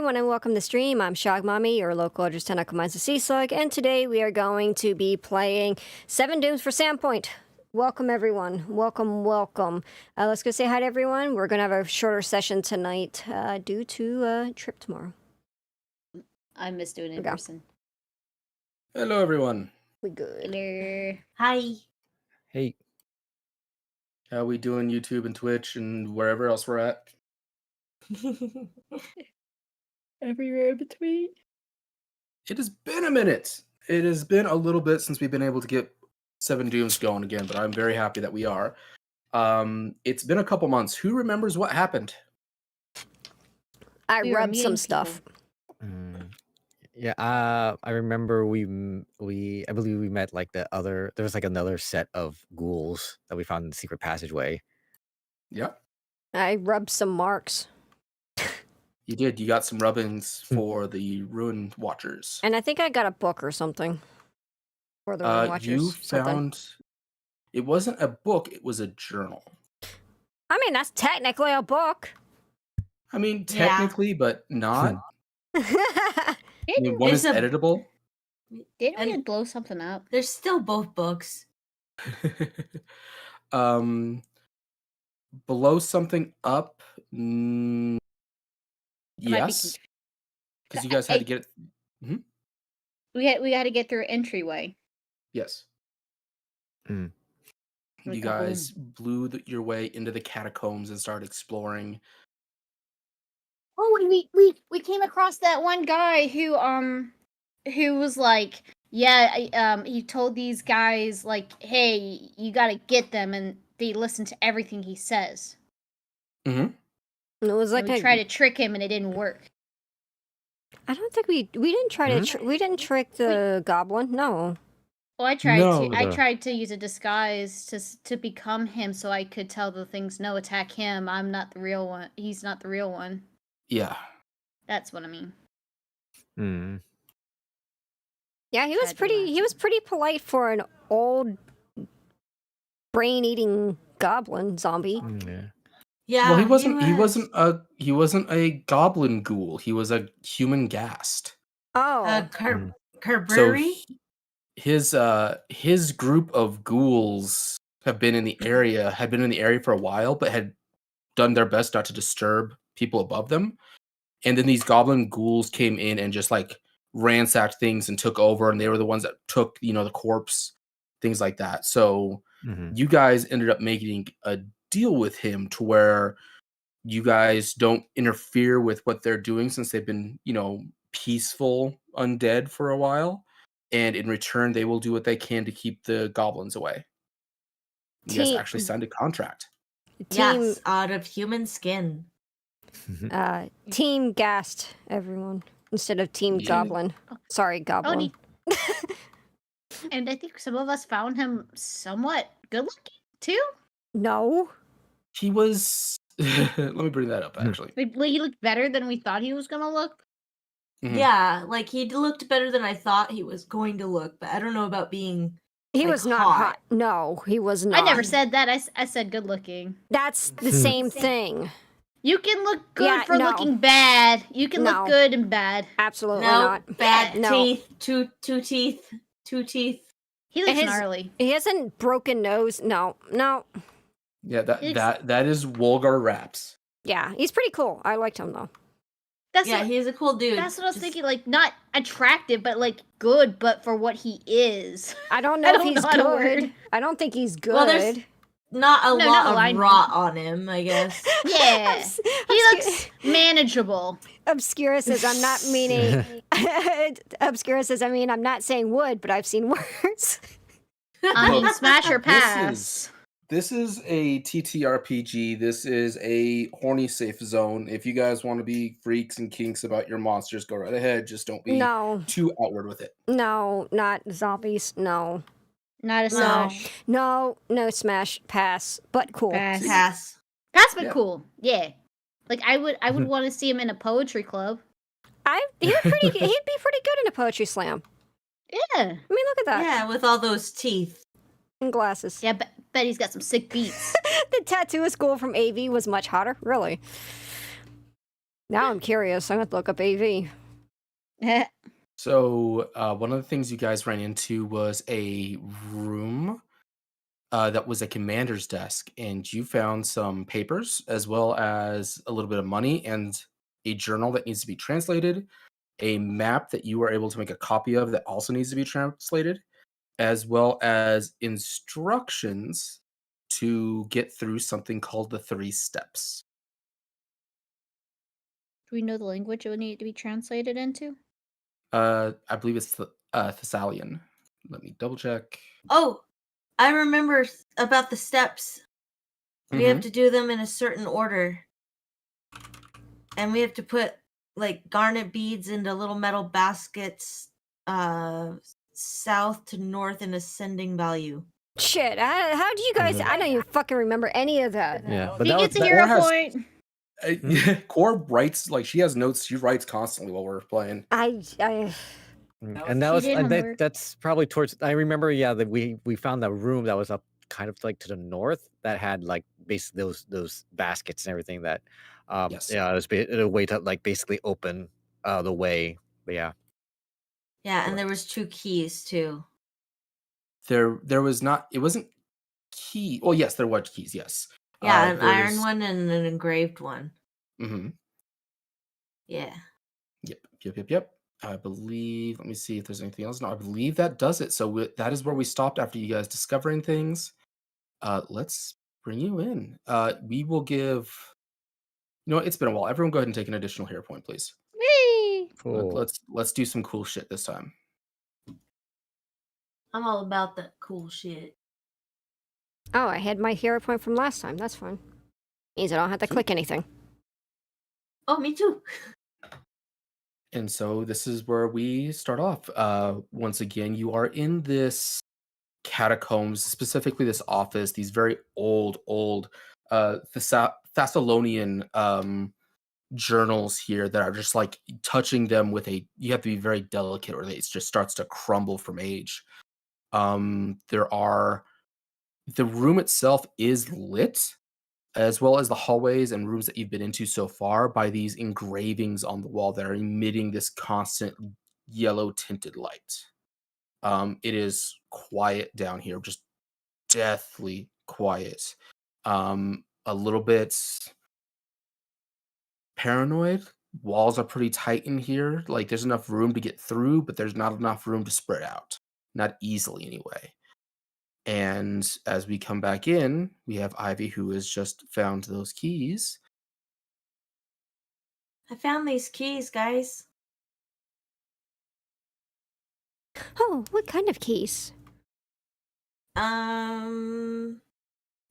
everyone, and welcome to the stream. I'm Shog Mommy, your local Eldritch Tentacle Mines of Sea Slug, and today we are going to be playing 7 Dooms for Sandpoint. Welcome, everyone. Welcome. Let's go say hi to everyone. We're going to have a shorter session tonight due to a trip tomorrow. I miss doing it in person. Hello, everyone. We good. Hello. Hi. Hey. How we doing YouTube and Twitch and wherever else we're at? Everywhere in between. It has been a minute. It has been a little bit since we've been able to get 7 Dooms going again, but I'm very happy that we are. It's been a couple months. Who remembers what happened? I rubbed some stuff. Yeah, I remember I believe we met like there was like another set of ghouls that we found in the secret passageway. Yeah. I rubbed some marks. You did. You got some rubbings for the Ruin Watchers. And I think I got a book or something for the Ruin Watchers. You found... It wasn't a book, it was a journal. I mean, that's technically a book. I mean, technically, but not. I mean, one is editable. Didn't we blow something up? There's still both books. Blow something up. Yes, because you guys had to get it. We had to get through entryway. Yes. You guys blew your way into the catacombs and started exploring. Oh, we came across that one guy who was like, he told these guys like, hey, you gotta get them, and they listen to everything he says. It was like we tried to trick him, and it didn't work. I don't think we didn't try to we didn't trick the goblin. No. Well, I tried to use a disguise to become him, so I could tell the things, no, attack him. I'm not the real one. He's not the real one. Yeah. That's what I mean. Yeah, he was pretty polite for an old brain-eating goblin zombie. Yeah. Well, he wasn't a goblin ghoul. He was a human ghast. Oh. Kerbury? So his group of ghouls had been in the area for a while, but had done their best not to disturb people above them. And then these goblin ghouls came in and just like ransacked things and took over, and they were the ones that took, the corpse, things like that. So you guys ended up making a deal with him to where you guys don't interfere with what they're doing, since they've been, peaceful undead for a while. And in return, they will do what they can to keep the goblins away. You guys actually signed a contract. Yes, out of human skin. Team Ghast, everyone, instead of Team Goblin. Sorry, Goblin. And I think some of us found him somewhat good looking too. No, he was. Let me bring that up. Actually, he looked better than we thought he was gonna look. Yeah, like he looked better than I thought he was going to look, but I don't know about being. He was not hot. No, he was not. I never said that. I said good looking. That's the same thing. You can look good looking bad. You can look good and bad. Absolutely not. Bad teeth. Two teeth. He looks gnarly. He hasn't broken nose. No. Yeah, that is Wolgar Raps. Yeah, he's pretty cool. I liked him though. He's a cool dude. That's what I was thinking. Like, not attractive, but like good, but for what he is. I don't know if he's good. I don't think he's good. Well, there's not a lot of rot on him, I guess. Yeah, he looks manageable. Obscura says, I'm not meaning... Obscura says, I'm not saying wood, but I've seen worse. Smash or pass. This is a TTRPG. This is a horny safe zone. If you guys want to be freaks and kinks about your monsters, go right ahead. Just don't be too outward with it. No, not zombies. No. Not a smash. No, smash. Pass. But cool. Pass. But cool. Yeah. Like I would want to see him in a poetry club. He'd be pretty good in a poetry slam. Yeah. I mean, look at that. Yeah, with all those teeth. And glasses. Yeah, bet he's got some sick beats. The tattooist girl from AV was much hotter. Really. Now I'm curious. I'm going to look up AV. So one of the things you guys ran into was a room that was a commander's desk, and you found some papers as well as a little bit of money and a journal that needs to be translated, a map that you were able to make a copy of that also needs to be translated, as well as instructions to get through something called the 3 steps. Do we know the language it would need to be translated into? I believe it's Thessalian. Let me double check. Oh, I remember about the steps. We have Mhm. to do them in a certain order. And we have to put like garnet beads into little metal baskets, south to north in ascending value. Shit, how do you guys... I don't even fucking remember any of that. Yeah, but He that gets a was, hero Or has- point. Core writes, like, she has notes. She writes constantly while we're playing. I and that She was did homework. that's probably towards. I remember, yeah, that we found a room that was up kind of like to the north that had like basically those baskets and everything that, Yes. yeah, it was a way to like basically open the way. But yeah, Yeah, and there was 2 keys too. There was not. It wasn't key. Well, yes, there was keys. Yes. Yeah, an iron there's- one and an engraved one. Mhm. Yeah. Yep. I believe. Let me see if there's anything else. No, I believe that does it. So that is where we stopped after you guys discovering things. Let's bring you in. We will give. You know what? It's been a while. Everyone, go ahead and take an additional hero point, please. Whee! cool. Let's do some cool shit this time. I'm all about that cool shit. Oh, I had my hero point from last time. That's fine. Means I don't have to click anything. Oh, me too. And so this is where we start off. Once again, you are in this catacombs, specifically this office, these very old Thessalonian journals here that are just like touching them with you have to be very delicate or it just starts to crumble from age. The room itself is lit, as well as the hallways and rooms that you've been into so far, by these engravings on the wall that are emitting this constant yellow tinted light. It is quiet down here, just deathly quiet. A little bit paranoid. Walls are pretty tight in here. Like, there's enough room to get through, but there's not enough room to spread out. Not easily, anyway. And as we come back in, we have Ivy, who has just found those keys. I found these keys, guys. Oh, what kind of keys?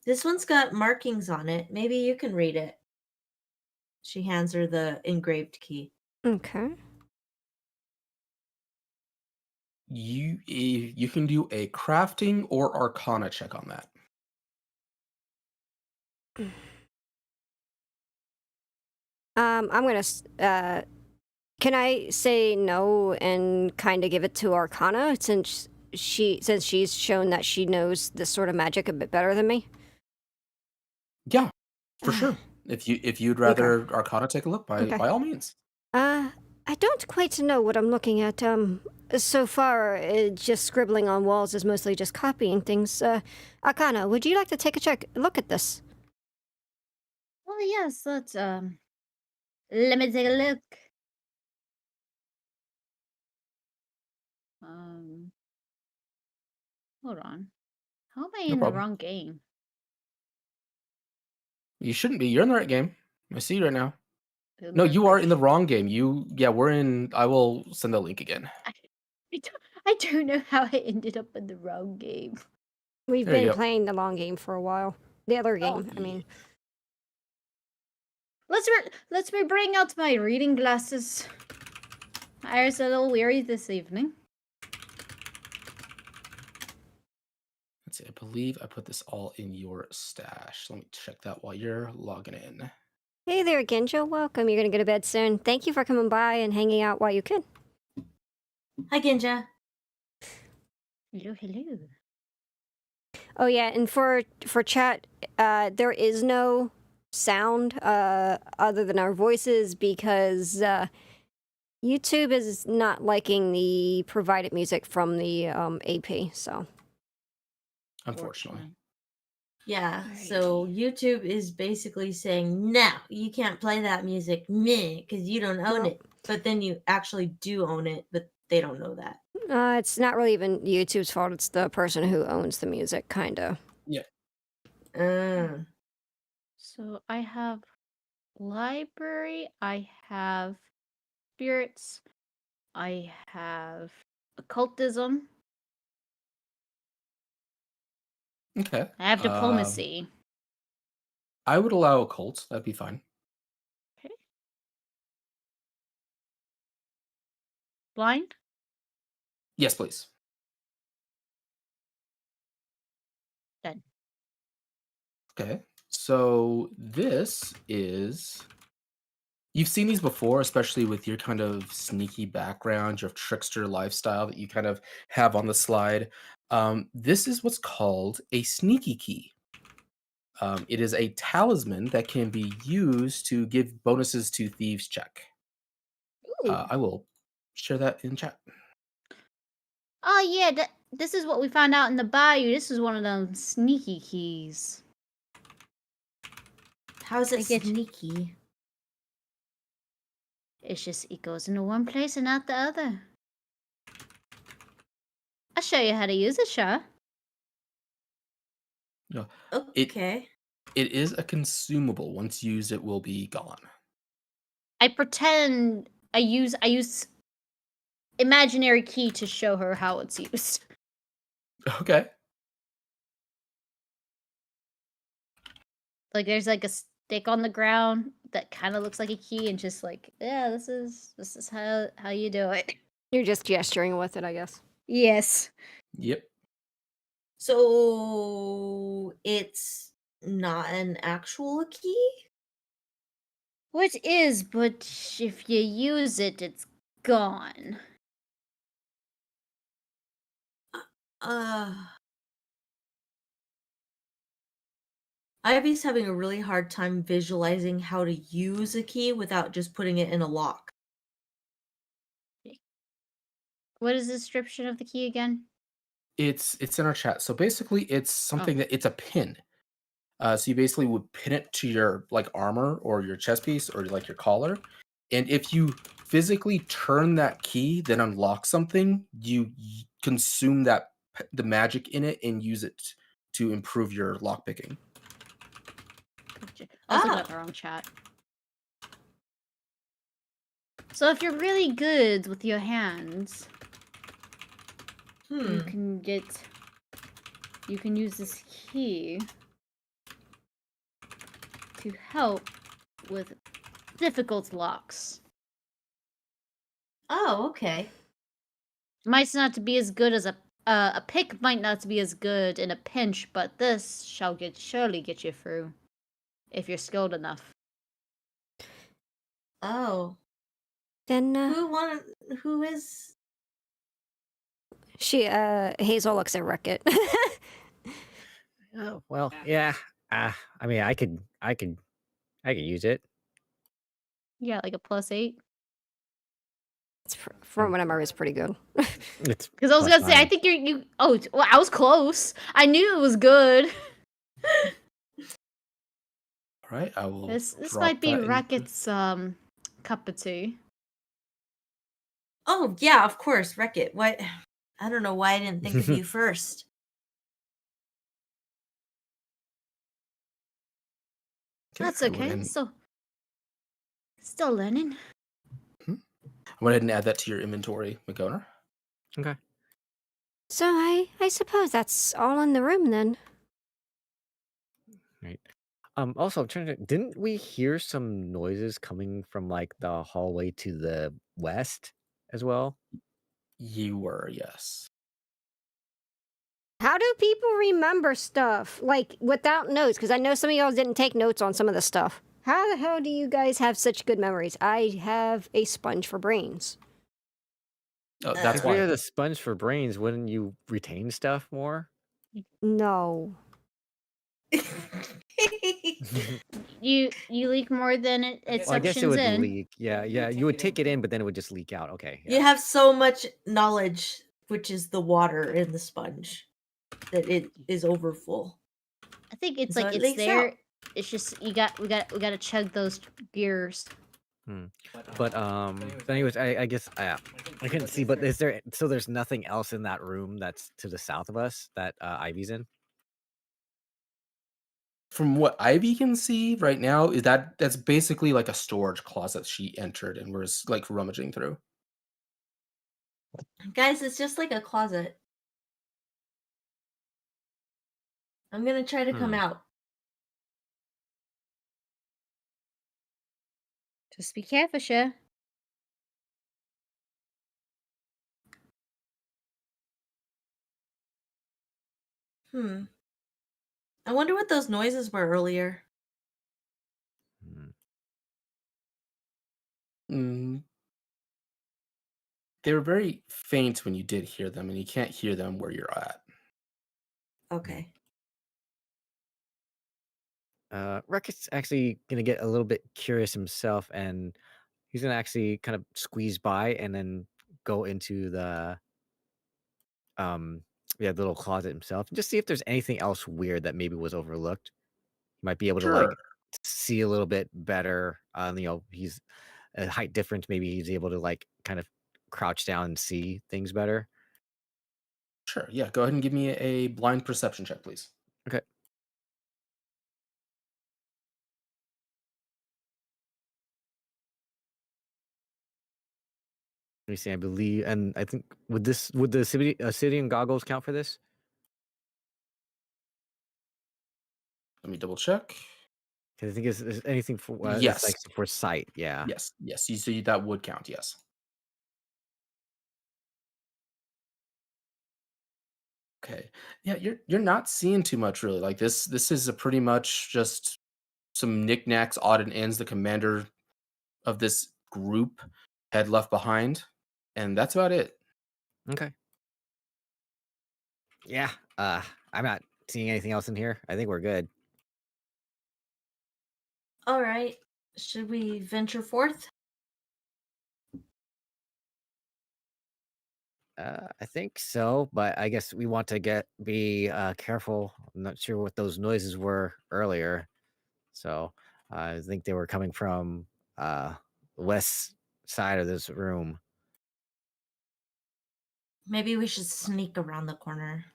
This one's got markings on it. Maybe you can read it. She hands her the engraved key. Okay. You can do a crafting or arcana check on that. I'm gonna. Can I say no and kind of give it to Arcana since she's shown that she knows this sort of magic a bit better than me? Yeah, for sure. If you'd rather Arcana take a look, by all means. I don't quite know what I'm looking at. So far, just scribbling on walls is mostly just copying things. Arcana, would you like to take a look at this? Well, yes, let's let me take a look. Hold on. How am I No in the problem. wrong game? You shouldn't be. You're in the right game. I see you right now. It No, looks you are like- in the wrong game. We're in. I will send the link again. I don't know how I ended up in the wrong game. We've There you been go. playing the long game for a while. The other game, I mean. Let's me bring out my reading glasses. I was a little weary this evening. Let's see. I believe I put this all in your stash. Let me check that while you're logging in. Hey there, Genjo. Welcome. You're gonna go to bed soon. Thank you for coming by and hanging out while you could. Hi, Ginja. Hello. Oh yeah, and for chat, there is no sound other than our voices because YouTube is not liking the provided music from the AP. So Unfortunately. Yeah, so YouTube is basically saying, no, you can't play that music, meh, because you don't own Nope. it. But then you actually do own it, but they don't know that. It's not really even YouTube's fault. It's the person who owns the music, kind of. Yeah. So I have library, I have spirits, I have occultism, Okay. I have diplomacy. I would allow occult. That'd be fine. Okay. Blind? Yes, please. Done. Okay. So this is. You've seen these before, especially with your kind of sneaky background, your trickster lifestyle that you kind of have on the slide. This is what's called a sneaky key. It is a talisman that can be used to give bonuses to thieves' check. I will share that in chat. Oh yeah, this is what we found out in the bayou. This is one of them sneaky keys. How is it I get you. sneaky? It's just it goes into one place and out the other. I'll show you how to use it, Shaw. No, Okay. it is a consumable. Once used, it will be gone. I pretend I use imaginary key to show her how it's used. Okay. Like there's like a stick on the ground that kind of looks like a key, and just like, yeah, this is how you do it. You're just gesturing with it, I guess. Yes. Yep. So it's not an actual key? Which is, but if you use it, it's gone. Ivy's having a really hard time visualizing how to use a key without just putting it in a lock. What is the description of the key again? It's in our chat. So basically, it's something that it's a pin. So you basically would pin it to your like armor or your chest piece or like your collar, and if you physically turn that key, then unlock something, you consume the magic in it and use it to improve your lockpicking. Gotcha. I was looking at the wrong chat. So if you're really good with your hands, you can use this key to help with difficult locks. Oh, okay. Might not to be as good as a pick might not be as good in a pinch, but this shall surely get you through if you're skilled enough. Oh. Then Who is she Hazel looks at Wreck-It. Oh well, yeah. I mean, I could use it. Yeah, like a +8. From what I remember, it's pretty good. It's Because I was gonna say, I +9. think you. Oh, well, I was close. I knew it was good. All right, I will. This drop might be that into- Racket's cup of tea. Oh, yeah, of course, Wreck-It. What? I don't know why I didn't think of you first. That's I went okay. ahead and- Still learning. I went ahead and add that to your inventory, McGoner. Okay. So I suppose that's all in the room then. Right. Also, I'm trying to. Didn't we hear some noises coming from like the hallway to the west as well? You were, yes. How do people remember stuff like without notes? Because I know some of y'all didn't take notes on some of the stuff. How the hell do you guys have such good memories? I have a sponge for brains. Oh, that's If we why. had a sponge for brains, wouldn't you retain stuff more? No. You leak more than it Well, I guess it suctions would in. leak. Yeah, yeah. You would take it in, but then it would just leak out. Okay. You Yeah. have so much knowledge, which is the water in the sponge, that it is overfull. I think it's So like it it's leaks there. out. It's just we gotta chug those gears. But anyways, I guess I couldn't see. But is there? So there's nothing else in that room that's to the south of us that Ivy's in. From what Ivy can see right now, is that's basically like a storage closet she entered and was like rummaging through. Guys, it's just like a closet. I'm gonna try to come out. Just be careful, sure. I wonder what those noises were earlier. Mm. They were very faint when you did hear them, and you can't hear them where you're at. Okay. Reckitt's actually gonna get a little bit curious himself, and he's gonna actually kind of squeeze by and then go into the yeah, the little closet himself, and just see if there's anything else weird that maybe was overlooked. He might be able to Sure. like see a little bit better. He's a height difference. Maybe he's able to like kind of crouch down and see things better. Sure. Yeah. Go ahead and give me a blind perception check, please. Okay. Let me see. I believe, and I think would the Obsidian goggles count for this? Let me double check. Because I think it's anything for it's Yes. like for sight. Yeah. Yes. Yes. You see that would count. Yes. Okay. Yeah. You're not seeing too much really. Like this is a pretty much just some knickknacks, odd and ends the commander of this group had left behind, and that's about it. Okay. Yeah. I'm not seeing anything else in here. I think we're good. All right. Should we venture forth? I think so, but I guess we want to be careful. I'm not sure what those noises were earlier, so I think they were coming from west side of this room. Maybe we should sneak around the corner.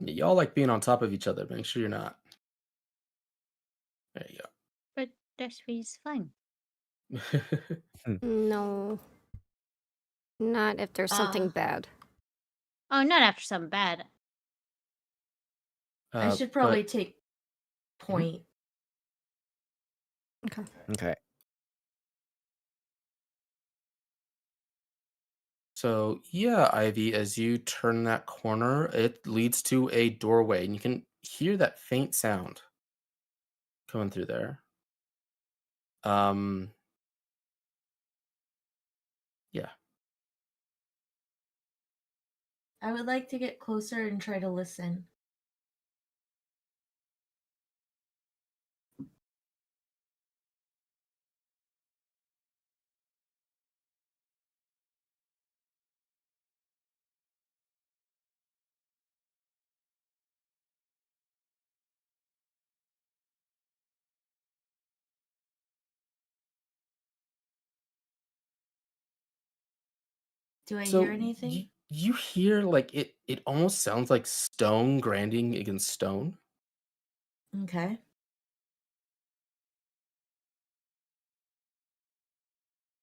Y'all like being on top of each other. Make sure you're not. There you But that's is fine. go. No. Not if there's something bad. Oh, not after something bad. I should probably But take point. Okay. Okay. so yeah, Ivy, as you turn that corner, it leads to a doorway, and you can hear that faint sound coming through there. Yeah. I would like to get closer and try to listen. Do I So hear anything? you hear like it almost sounds like stone grinding against stone. Okay.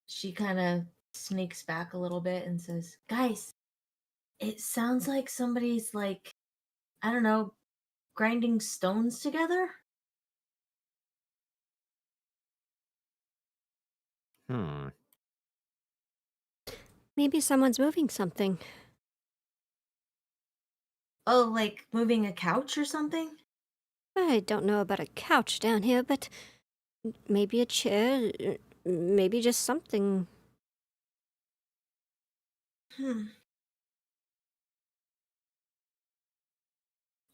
She kind of sneaks back a little bit and says, "Guys, it sounds like somebody's like, I don't know, grinding stones together." Maybe someone's moving something. Oh, like moving a couch or something? I don't know about a couch down here, but maybe a chair, maybe just something.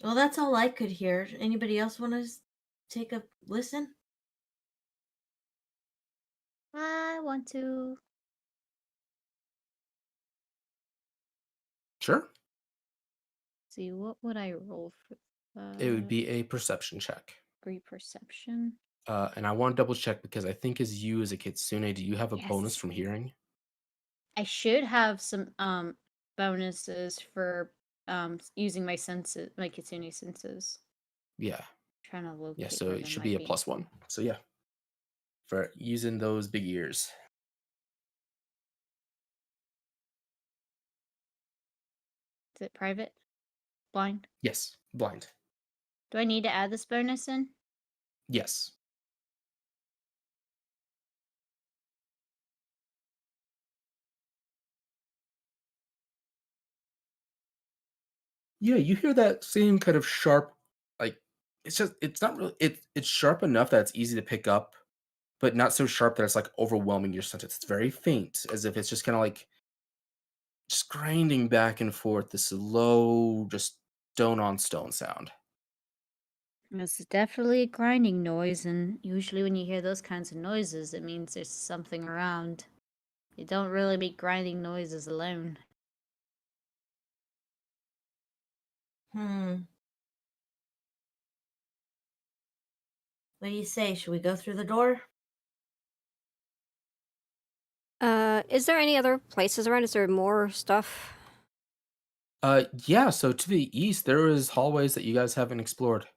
Well, that's all I could hear. Anybody else want to take a listen? I want to. Sure. See, what would I roll for? It would be a perception check. Great perception. And I want to double check because I think as you as a kitsune, do you have a bonus Yes. from hearing? I should have some bonuses for using my senses, my kitsune senses. Yeah. Trying to locate. Yeah, so where it they should might be a +1. So yeah. For using those big ears. Is it private? Blind? Yes. Blind. Do I need to add this bonus in? Yes. Yeah, you hear that same kind of sharp, like it's not really it's sharp enough that it's easy to pick up, but not so sharp that it's like overwhelming your senses. It's very faint, as if it's just kind of like just grinding back and forth, this low, just stone on stone sound. It's definitely a grinding noise, and usually when you hear those kinds of noises, it means there's something around. You don't really make grinding noises alone. What do you say? Should we go through the door? Is there any other places around? Is there more stuff? Yeah, so to the east there is hallways that you guys haven't explored.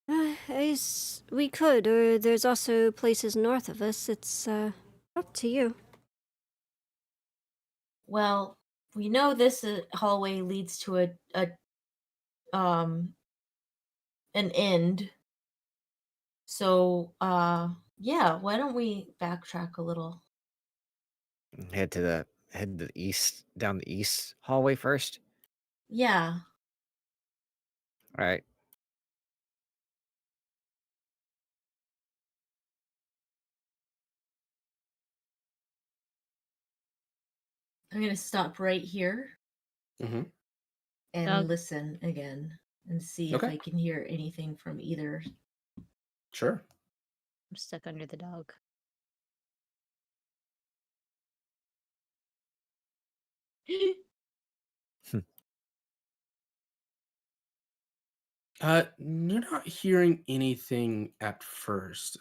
We could, or there's also places north of us. It's up to you. Well, we know this hallway leads to an end. So, yeah, why don't we backtrack a little? Head to the east, down the east hallway first. Yeah. All right. I'm going to stop right here Mm-hmm. and Doug. listen again and see if Okay. I can hear anything from either. Sure. I'm stuck under the dog. You're not hearing anything at first.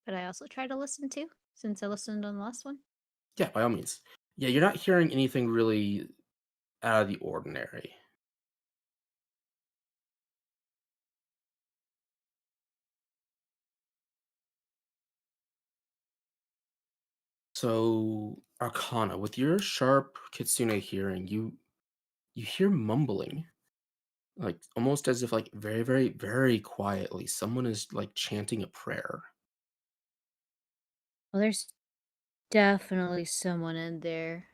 But I also try to listen to, since I listened on the last one. Yeah, by all means. Yeah, you're not hearing anything really out of the ordinary. So, Arcana, with your sharp kitsune hearing, you hear mumbling, like almost as if like very, very, very quietly. Someone is like chanting a prayer. Well, there's definitely someone in there.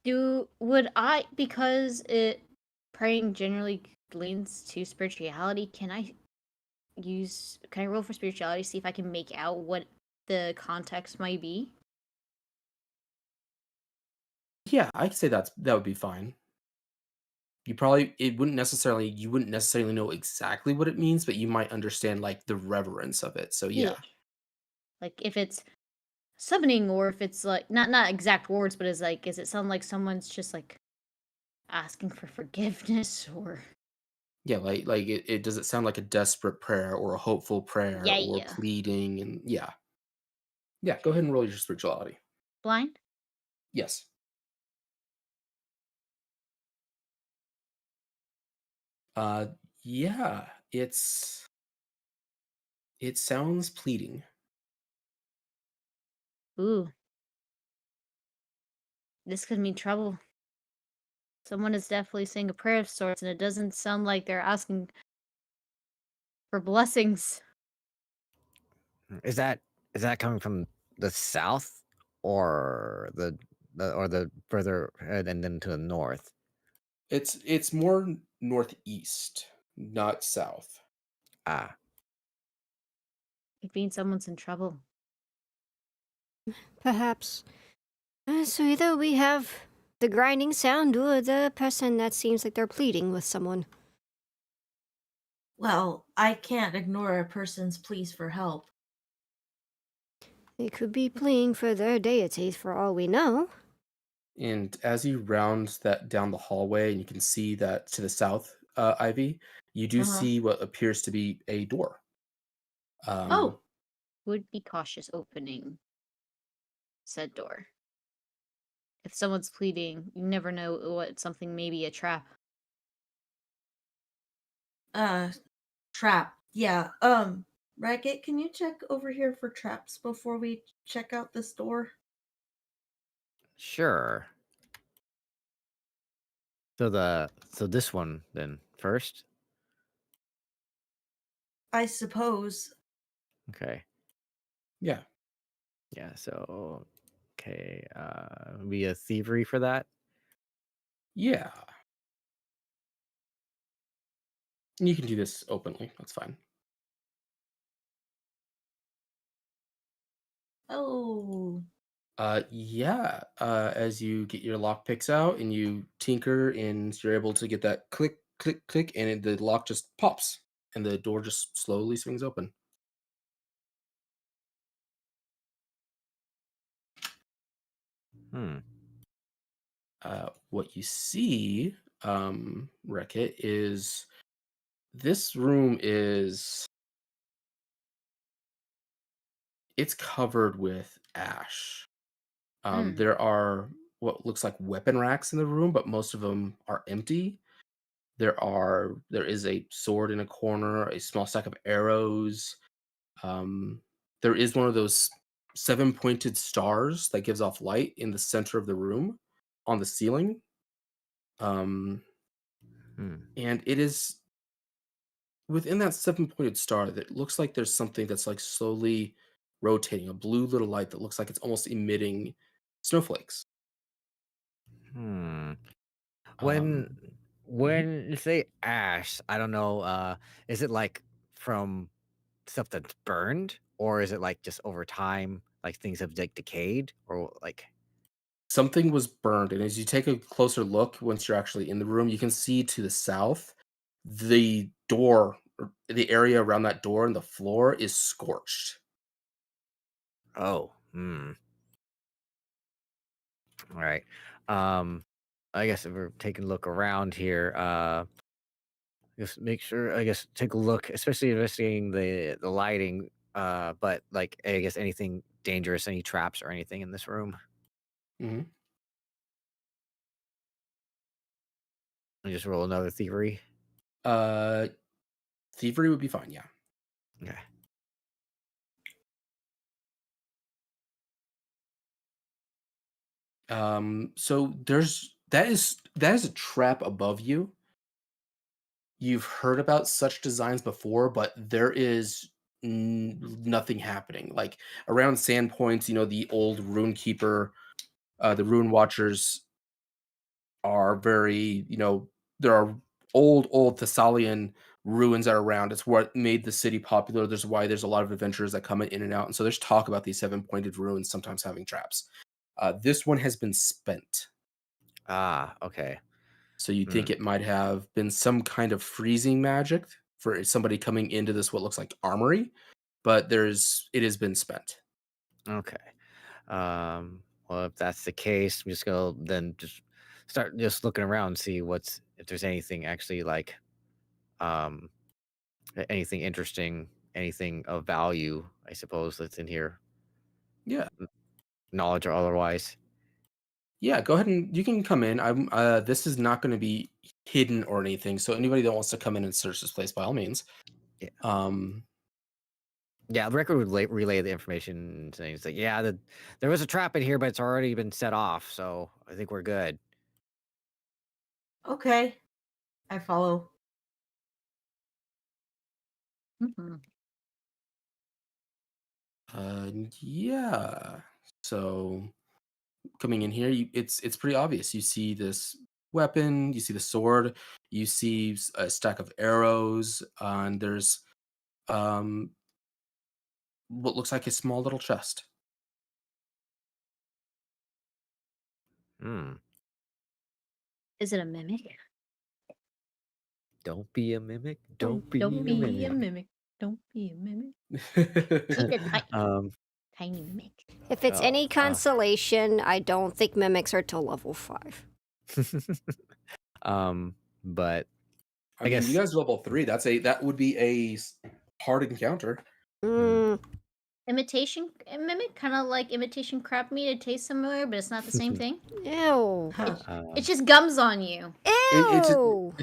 Would I, because it praying generally leans to spirituality, can I roll for spirituality, see if I can make out what the context might be? Yeah, I'd say that would be fine. You wouldn't necessarily know exactly what it means, but you might understand like the reverence of it. So yeah. Like if it's summoning, or if it's like not exact words, but is it sound like someone's just like asking for forgiveness, or Yeah, like it does it sound like a desperate prayer or a hopeful prayer or yeah. pleading and yeah. Yeah, go ahead and roll your spirituality. Blind? Yes. Uh yeah, it sounds pleading. Ooh, this could mean trouble. Someone is definitely saying a prayer of sorts, and it doesn't sound like they're asking for blessings. Is that coming from the south or the further and then to the north? It's more northeast, not south. Ah, It means someone's in trouble. Perhaps. So either we have the grinding sound or the person that seems like they're pleading with someone. Well, I can't ignore a person's pleas for help. They could be pleading for their deities for all we know. And as you round that down the hallway, and you can see that to the south, Ivy, you do Uh-huh. see what appears to be a door. Oh, Would be cautious opening said door. If someone's pleading, you never know what something may be a trap. trap. Yeah. Racket, can you check over here for traps before we check out this door? Sure. So this one then first. I suppose. Okay. Yeah. Yeah. So okay. Be a thievery for that. Yeah. And you can do this openly. That's fine. Oh. Yeah. As you get your lock picks out and you tinker, and you're able to get that click, click, click, and the lock just pops, and the door just slowly swings open. Hmm. What you see, Wreck-It, is this room is it's covered with ash. Hmm. There are what looks like weapon racks in the room, but most of them are empty. There is a sword in a corner, a small stack of arrows. Um, there is one of those seven-pointed stars that gives off light in the center of the room on the ceiling. Um, Hmm. and it is within that seven-pointed star that looks like there's something that's like slowly rotating, a blue little light that looks like it's almost emitting snowflakes. Hmm. When Um, mhm. when you say ash, I don't know. Is it like from stuff that's burned, or is it like just over time, like things have like decayed, or like? Something was burned, and as you take a closer look, once you're actually in the room, you can see to the south, the door, or the area around that door and the floor is scorched. Oh. Hmm. All right. Um. I guess if we're taking a look around here, just make sure. I guess take a look, especially investigating the lighting. But like I guess anything dangerous, any traps or anything in this room. Mhm. I just roll another thievery. Uh, Thievery would be fine, yeah. Okay. So that is a trap above you. You've heard about such designs before, but there is nothing happening. Like around Sandpoint, the old Rune Keeper, the Rune Watchers are very, there are old Thessalian ruins that are around. It's what made the city popular. There's why there's a lot of adventurers that come in and out. And so there's talk about these seven-pointed ruins sometimes having traps. This one has been spent. Ah. Okay. So you Hmm. think it might have been some kind of freezing magic for somebody coming into this what looks like armory, but it has been spent. Okay. Well, if that's the case, I'm just gonna then just start just looking around and see what's if there's anything actually like um anything interesting, anything of value, I suppose, that's in here, Yeah. knowledge or otherwise. Yeah, go ahead and you can come in. This is not going to be hidden or anything. So anybody that wants to come in and search this place by all means. Yeah. Um Yeah, the record would relay the information saying it's like, yeah, there was a trap in here, but it's already been set off, so I think we're good. Okay. I follow. Mhm. uh yeah. So coming in here, it's pretty obvious. You see this weapon, you see the sword, you see a stack of arrows, and there's um what looks like a small little chest. Hmm. Is it a mimic? Don't be a mimic. Don't be Don't a be mimic. a mimic. Don't be a mimic. He's a tiny mimic. If it's Oh, any consolation, I don't think mimics are till level 5. but I mean, guess you guys are level 3. That would be a hard encounter. Mm, Imitation mimic, kind of like imitation crab meat. It tastes similar, but it's not the same thing. ew. It just gums on you. Ew.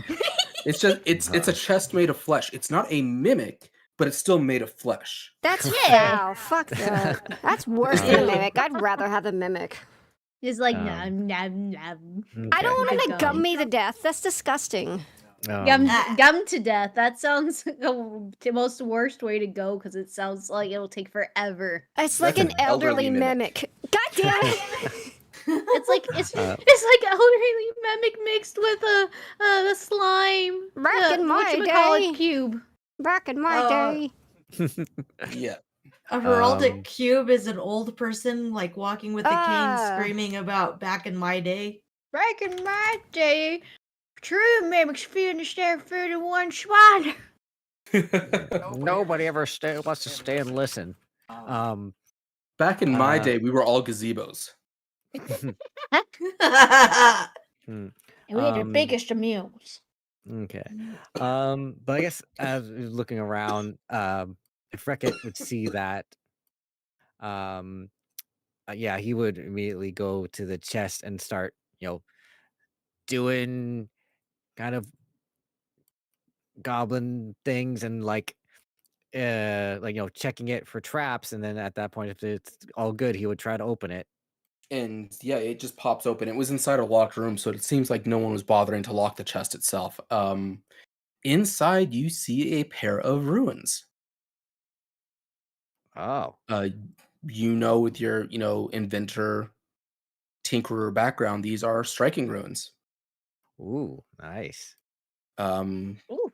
It's a chest made of flesh. It's not a mimic, but it's still made of flesh. That's Yeah. foul. Fuck that. That's worse than a Ew. mimic. I'd rather have a mimic. It's like Um, nom nom nom. I don't The want to gum. gum me to death. That's disgusting. Gum to death. That sounds the most worst way to go because it sounds like it'll take forever. It's like That's an elderly mimic. God damn it. It's like it's like elderly mimic mixed with a slime. Back in my whatchamacallit day. cube. Back in my Uh, day. Yeah. A heraldic Um, cube is an old person like walking with a cane Ah. screaming about back in my day. Back in my day, true mimics finished their food in one swat. Nobody ever wants to stay and listen. Back in my Uh, day, we were all gazebos. And we had the biggest of meals. Okay. But I guess as looking around, if Reckitt would see that, um, yeah, he would immediately go to the chest and start, doing kind of goblin things and checking it for traps. And then at that point, if it's all good, he would try to open it. And yeah, it just pops open. It was inside a locked room, so it seems like no one was bothering to lock the chest itself. Inside, you see a pair of ruins. Oh, With your inventor, tinkerer background, these are striking ruins. ooh, nice. Um, Ooh.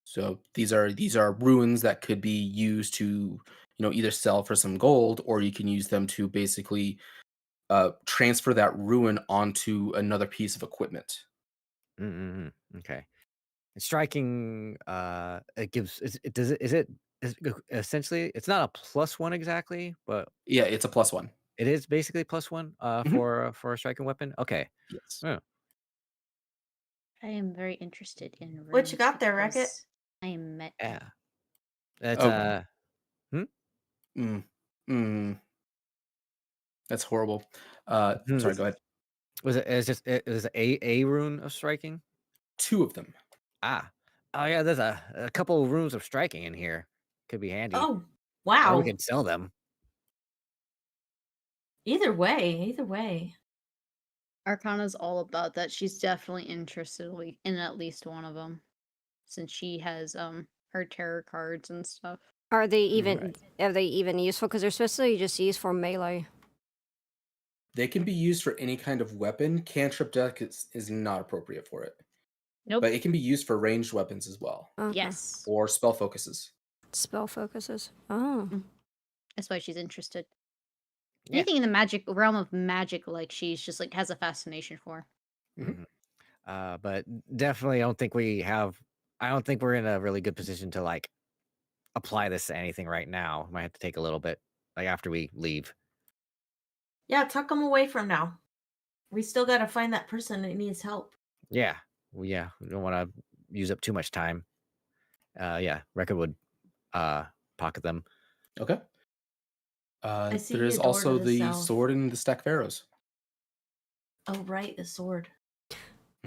so these are ruins that could be used to either sell for some gold, or you can use them to basically transfer that ruin onto another piece of equipment. Okay. Striking, it gives. It does it. Is it essentially? It's not a +1 exactly, but Yeah, it's a +1. it is basically +1. Mhm. For a striking weapon. Okay. Yes. Oh, I am very interested in runes. What you got there, Reckitt? because I am met. yeah. That's Oh. Mm, mm, that's horrible. Sorry, go ahead. Was it? It's just it was a rune of striking. 2 of them. Ah. Oh yeah. There's a couple of runes of striking in here. Could be handy. Oh, Or wow. we could sell them. Either way. Arcana's all about that. She's definitely interested in at least one of them, since she has her tarot cards and stuff. Are they even Right. are they even useful? Because they're supposed to be just used for melee. They can be used for any kind of weapon. Cantrip deck is not appropriate for it. Nope. But it can be used for ranged weapons as well, Okay. Yes. or spell focuses. Spell focuses. Oh. That's why she's interested. Yeah. Anything in the magic realm of magic, like she's just like has a fascination for. But definitely don't think we have. I don't think we're in a really good position to apply this to anything right now. Might have to take a little bit, after we leave. Yeah, tuck them away from now. We still got to find that person that needs help. Yeah. We don't want to use up too much time. Yeah, Rekka would pocket them. Okay. I see There is a door also to the the south. sword and the stack of arrows. Oh, right, the sword.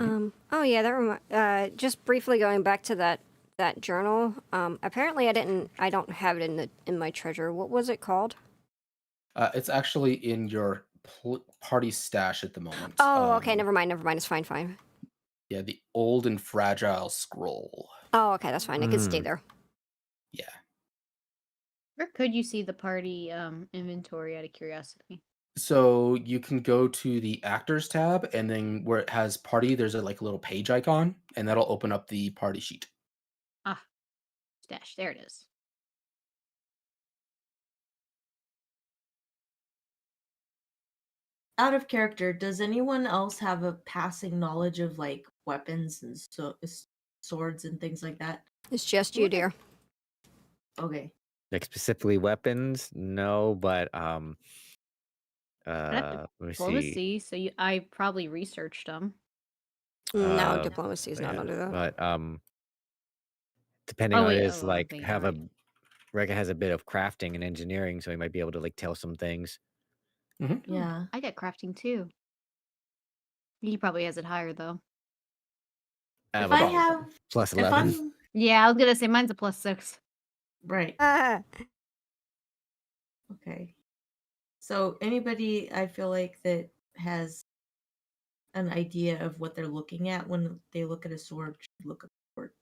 Oh yeah, that just briefly going back to that journal. Apparently I don't have it in my treasure. What was it called? It's actually in your party stash at the moment. Oh, okay, never mind. It's fine. Yeah, the old and fragile scroll. Oh, okay, that's fine. It can stay there. Yeah. Where could you see the party inventory out of curiosity? So you can go to the actors tab, and then where it has party, there's a little page icon, and that'll open up the party sheet. Ah, stash. There it is. out of character, does anyone else have a passing knowledge of like weapons and swords and things like that? It's just you, dear. Okay. Like specifically weapons, no, but I have let me see. diplomacy, so I probably researched them. No, diplomacy is not Yeah, under that. but depending Oh on wait, his I'm like thinking have right. Rega has a bit of crafting and engineering, so he might be able to like tell some things. Yeah. I got crafting too. He probably has it higher though. If But I have plus if 11. I'm Yeah, I was gonna say mine's a +6. right. Ah, Okay. So anybody I feel like that has an idea of what they're looking at when they look at a sword should look at a sword.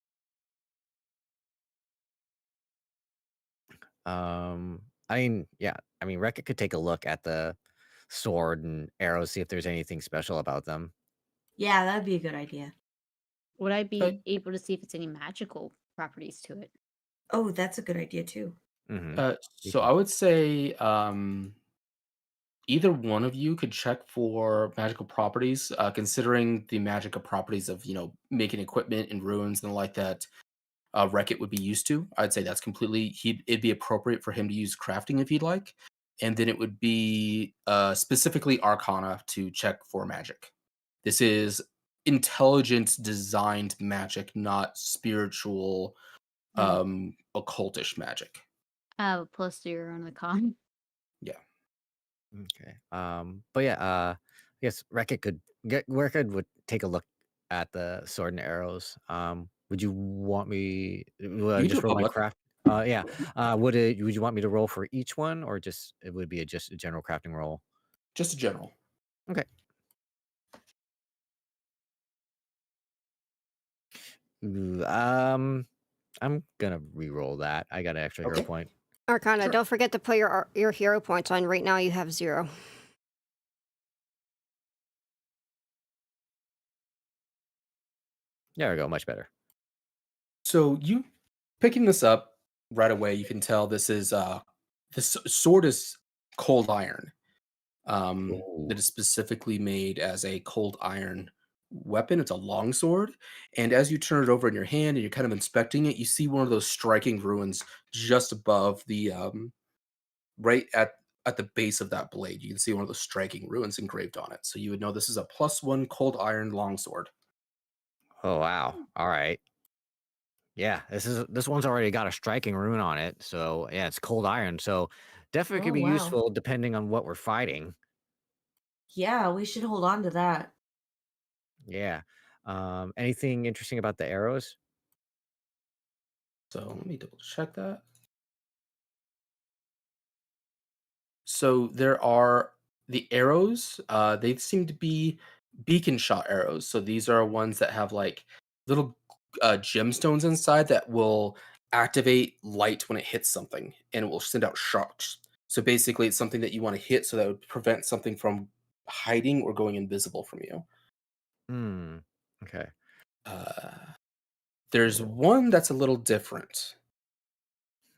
I mean, yeah, I mean, Rekka could take a look at the sword and arrows, see if there's anything special about them. Yeah, that'd be a good idea. Would I Uh, be able to see if it's any magical properties to it? Oh, that's a good idea too. Mm-hmm. So I would say either one of you could check for magical properties, considering the magical properties of making equipment and runes and like that. Wreck-It would be used to. I'd say that's completely. It'd be appropriate for him to use crafting if he'd like, and then it would be specifically Arcana to check for magic. This is intelligent designed magic, not spiritual, occultish magic. I have a +0 on the con. Yeah. Okay. But yeah, I guess Rekka would take a look at the sword and arrows. Would you want me You can do just a roll my public. craft? Yeah. Would you want me to roll for each one, or just it would be just a general crafting roll? Just a general. Okay. Ooh, I'm gonna re-roll that. I got an extra hero Okay. point. Arcana, Sure. don't forget to put your hero points on. Right now you have 0. There we go. Much better. So you picking this up right away, you can tell this is this sword is cold iron. Ooh. That is specifically made as a cold iron weapon. It's a long sword, and as you turn it over in your hand and you're kind of inspecting it, you see one of those striking ruins just above the right at the base of that blade. You can see one of those striking ruins engraved on it. So you would know this is a +1 cold iron longsword. Oh wow. All right. Yeah, this one's already got a striking rune on it, so yeah, it's cold iron. So definitely Oh could be wow. useful depending on what we're fighting. Yeah, we should hold on to that. Yeah. Anything interesting about the arrows? So let me double check that. So there are the arrows. They seem to be beacon shot arrows. So these are ones that have like little gemstones inside that will activate light when it hits something, and it will send out sharks. So basically, it's something that you want to hit, so that would prevent something from hiding or going invisible from you. Hmm. Okay. Uh, there's one that's a little different.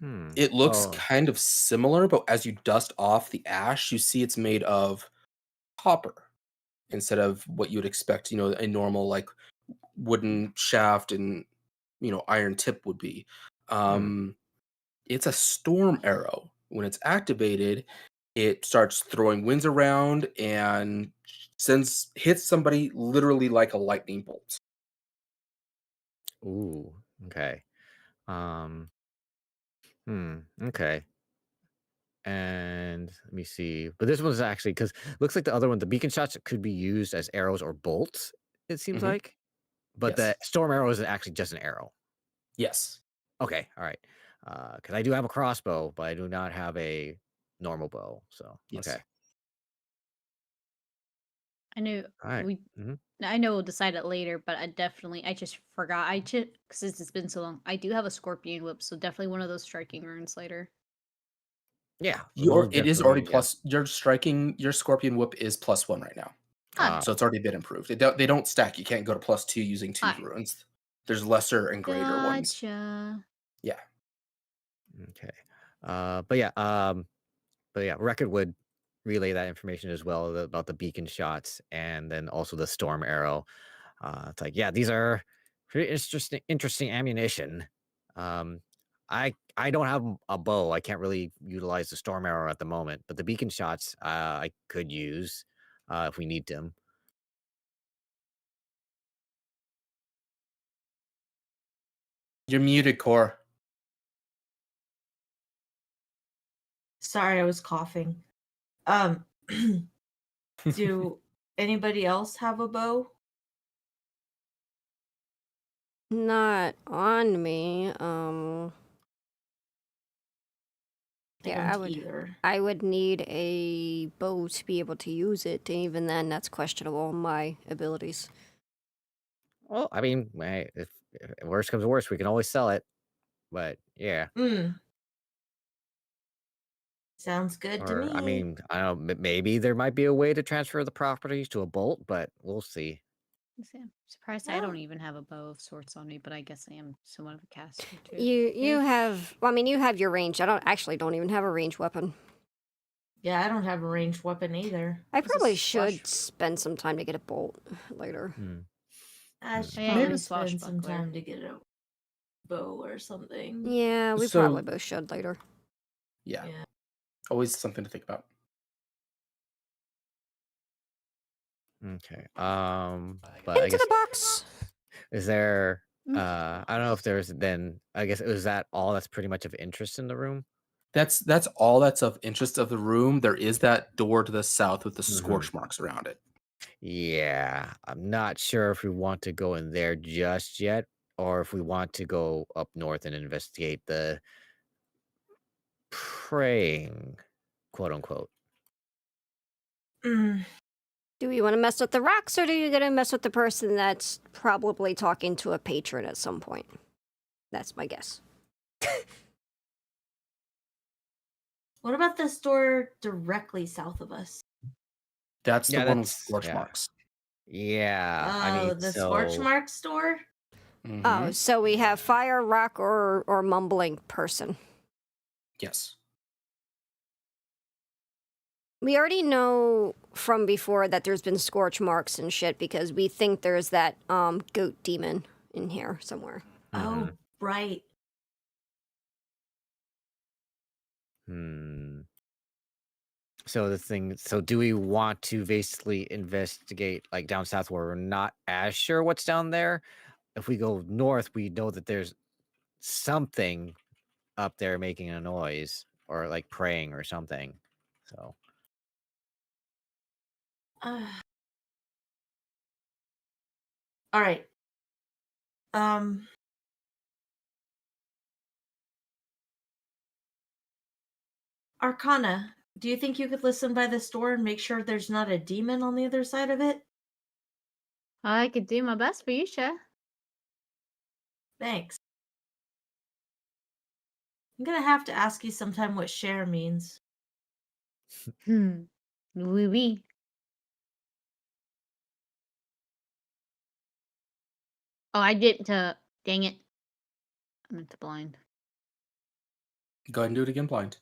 Hmm. It looks Oh. kind of similar, but as you dust off the ash, you see it's made of copper instead of what you would expect, a normal like wooden shaft and iron tip would be. Hmm. It's a storm arrow. When it's activated, it starts throwing winds around and hits somebody literally like a lightning bolt. Ooh. Okay. Um. Okay. And let me see. But this one's actually because looks like the other one, the beacon shots could be used as arrows or bolts. It seems Hmm. like, but the Yes. storm arrow is actually just an arrow. Yes. Okay, all right. Because I do have a crossbow, but I do not have a normal bow. So Yes. okay, I knew all right. we. Mm-hmm. I know we'll decide it later, but I just forgot. Since it's been so long. I do have a scorpion whip, so definitely one of those striking runes later. Yeah, Your we'll it is already definitely. Yeah. plus your scorpion whip is +1 right now. Ah, So it's already been improved. They don't stack. You can't go to +2 using 2 alright. runes. There's lesser and greater ones. Gotcha. Yeah. Okay. But yeah. Record would relay that information as well about the beacon shots and then also the storm arrow. It's like, yeah, these are pretty interesting ammunition. Um, I don't have a bow. I can't really utilize the storm arrow at the moment, but the beacon shots I could use if we need them. You're muted, Core. Sorry, I was coughing. Do anybody else have a bow? Not on me. I Yeah, don't either. I would need a bow to be able to use it. And even then, that's questionable, my abilities. Well, I mean, if worst comes to worst, we can always sell it. But yeah, Sounds good to or I me. mean, I don't know. Maybe there might be a way to transfer the properties to a bolt, but we'll see. I'm surprised I No. don't even have a bow of sorts on me, but I guess I am somewhat of a caster too. You have. Well, I mean, you have your range. I don't even have a ranged weapon. Yeah, I don't have a ranged weapon either. I This is probably swash- should spend some time to get a bolt later. I should Yeah, probably I'm a spend some swashbuckler. time to get a bow or something. Yeah, we So- probably both should later. Yeah. Yeah. Always something to think about. Okay. But I Into guess the box. is there? I don't know if there's. Then I guess is that all that's pretty much of interest in the room. That's all that's of interest of the room. There is that door to the south with the scorch marks around it. Yeah, I'm not sure if we want to go in there just yet, or if we want to go up north and investigate the praying, quote unquote. Mm, Do we want to mess with the rocks, or do you gonna mess with the person that's probably talking to a patron at some point? That's my guess. What about the store directly south of us? That's Yeah, the one with that's- scorch yeah. marks. Yeah, I Oh, mean, the so Scorch Mark store? Mhm. Oh, so we have fire, rock, or mumbling person. Yes. We already know from before that there's been scorch marks and shit because we think there's that goat demon in here somewhere. Oh, right. So do we want to basically investigate like down south where we're not as sure what's down there? If we go north, we know that there's something up there making a noise or like praying or something. So All right. Arcana, do you think you could listen by this door and make sure there's not a demon on the other side of it? I could do my best for you, Sha. Thanks. I'm gonna have to ask you sometime what share means. Oui, oui. Oh, I didn't. Dang it. I meant to blind. Go ahead and do it again blind.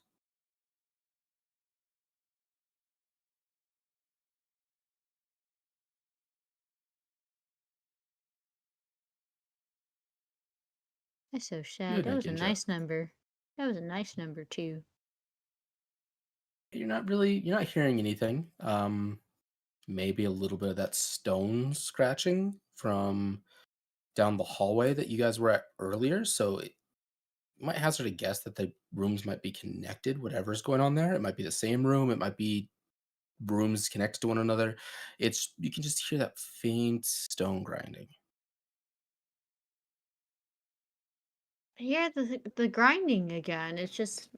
That's so sad. Good That was a ninja. nice number. That was a nice number too. You're not hearing anything. Maybe a little bit of that stone scratching from down the hallway that you guys were at earlier. So you might hazard a guess that the rooms might be connected, whatever's going on there. It might be the same room, it might be rooms connected to one another. You can just hear that faint stone grinding. Yeah, the grinding again. It's just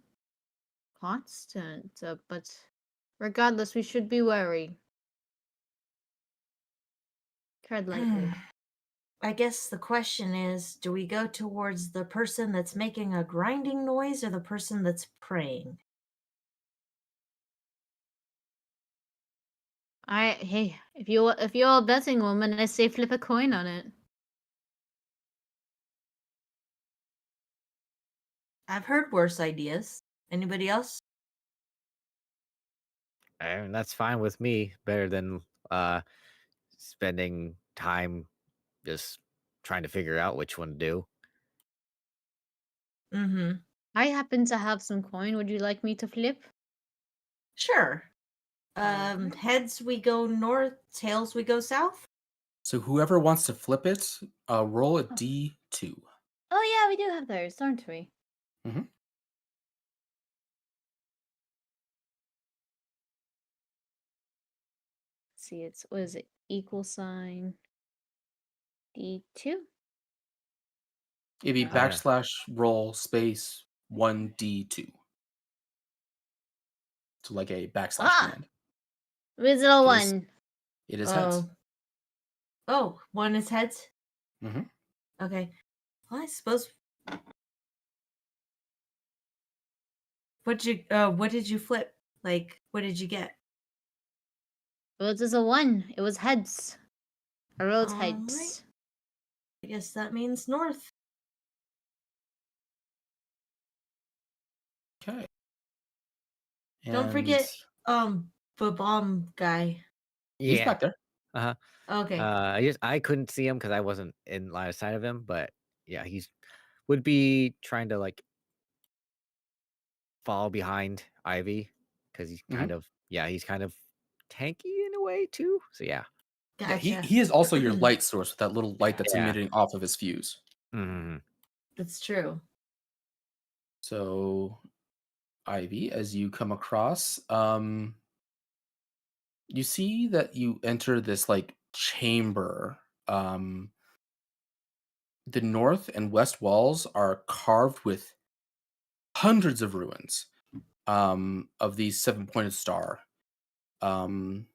constant. But regardless, we should be wary. Tread lightly. I guess the question is, do we go towards the person that's making a grinding noise or the person that's praying? Hey, if you're a betting woman, I say flip a coin on it. I've heard worse ideas. Anybody else? And that's fine with me. Better than spending time just trying to figure out which one to do. Mm-hmm. I happen to have some coin. Would you like me to flip? Sure. Alright. Heads we go north, tails we go south. So whoever wants to flip it, roll a D2. Oh yeah, we do have those, don't we? Mhm. See, it's what is it? Equal sign D2. It'd be Oh, yeah. /roll space 1D2. So like a backslash Ah! command. Original It is, one. it is heads. Oh, one is heads. Mm-hmm. Okay. Well, I suppose. What did you flip? Like, what did you get? It was just a 1. It was heads. I rolled Alright. heads. I guess that means north. Okay. Don't forget, the bomb guy. He's Yeah. back there. Uh-huh. Okay. I couldn't see him because I wasn't in line of sight of him, but yeah, he's would be trying to like fall behind Ivy because he's Mhm. he's kind of tanky in a way too. So yeah. Yeah, Gotcha. he is also your light source with that little light that's Yeah. emitting off of his fuse. Mhm. That's true. So, Ivy, as you come across, you see that you enter this like chamber. Um, the north and west walls are carved with hundreds of ruins of the seven-pointed star. Um,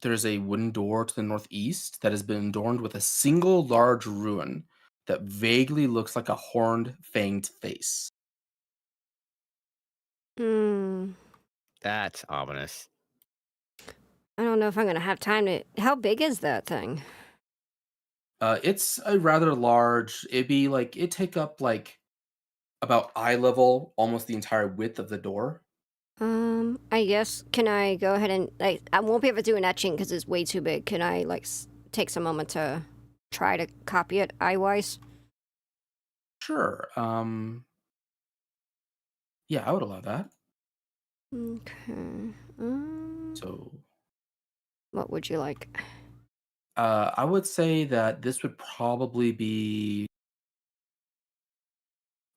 there's a wooden door to the northeast that has been adorned with a single large ruin that vaguely looks like a horned, fanged face. Hmm. That's ominous. I don't know if I'm gonna have time to. How big is that thing? It's a rather large. It'd take up like about eye level, almost the entire width of the door. I guess can I go ahead and I won't be able to do an etching because it's way too big. Can I take some moment to try to copy it eye wise? Sure. Yeah, I would allow that. Okay. So, What would you like? I would say that this would probably be.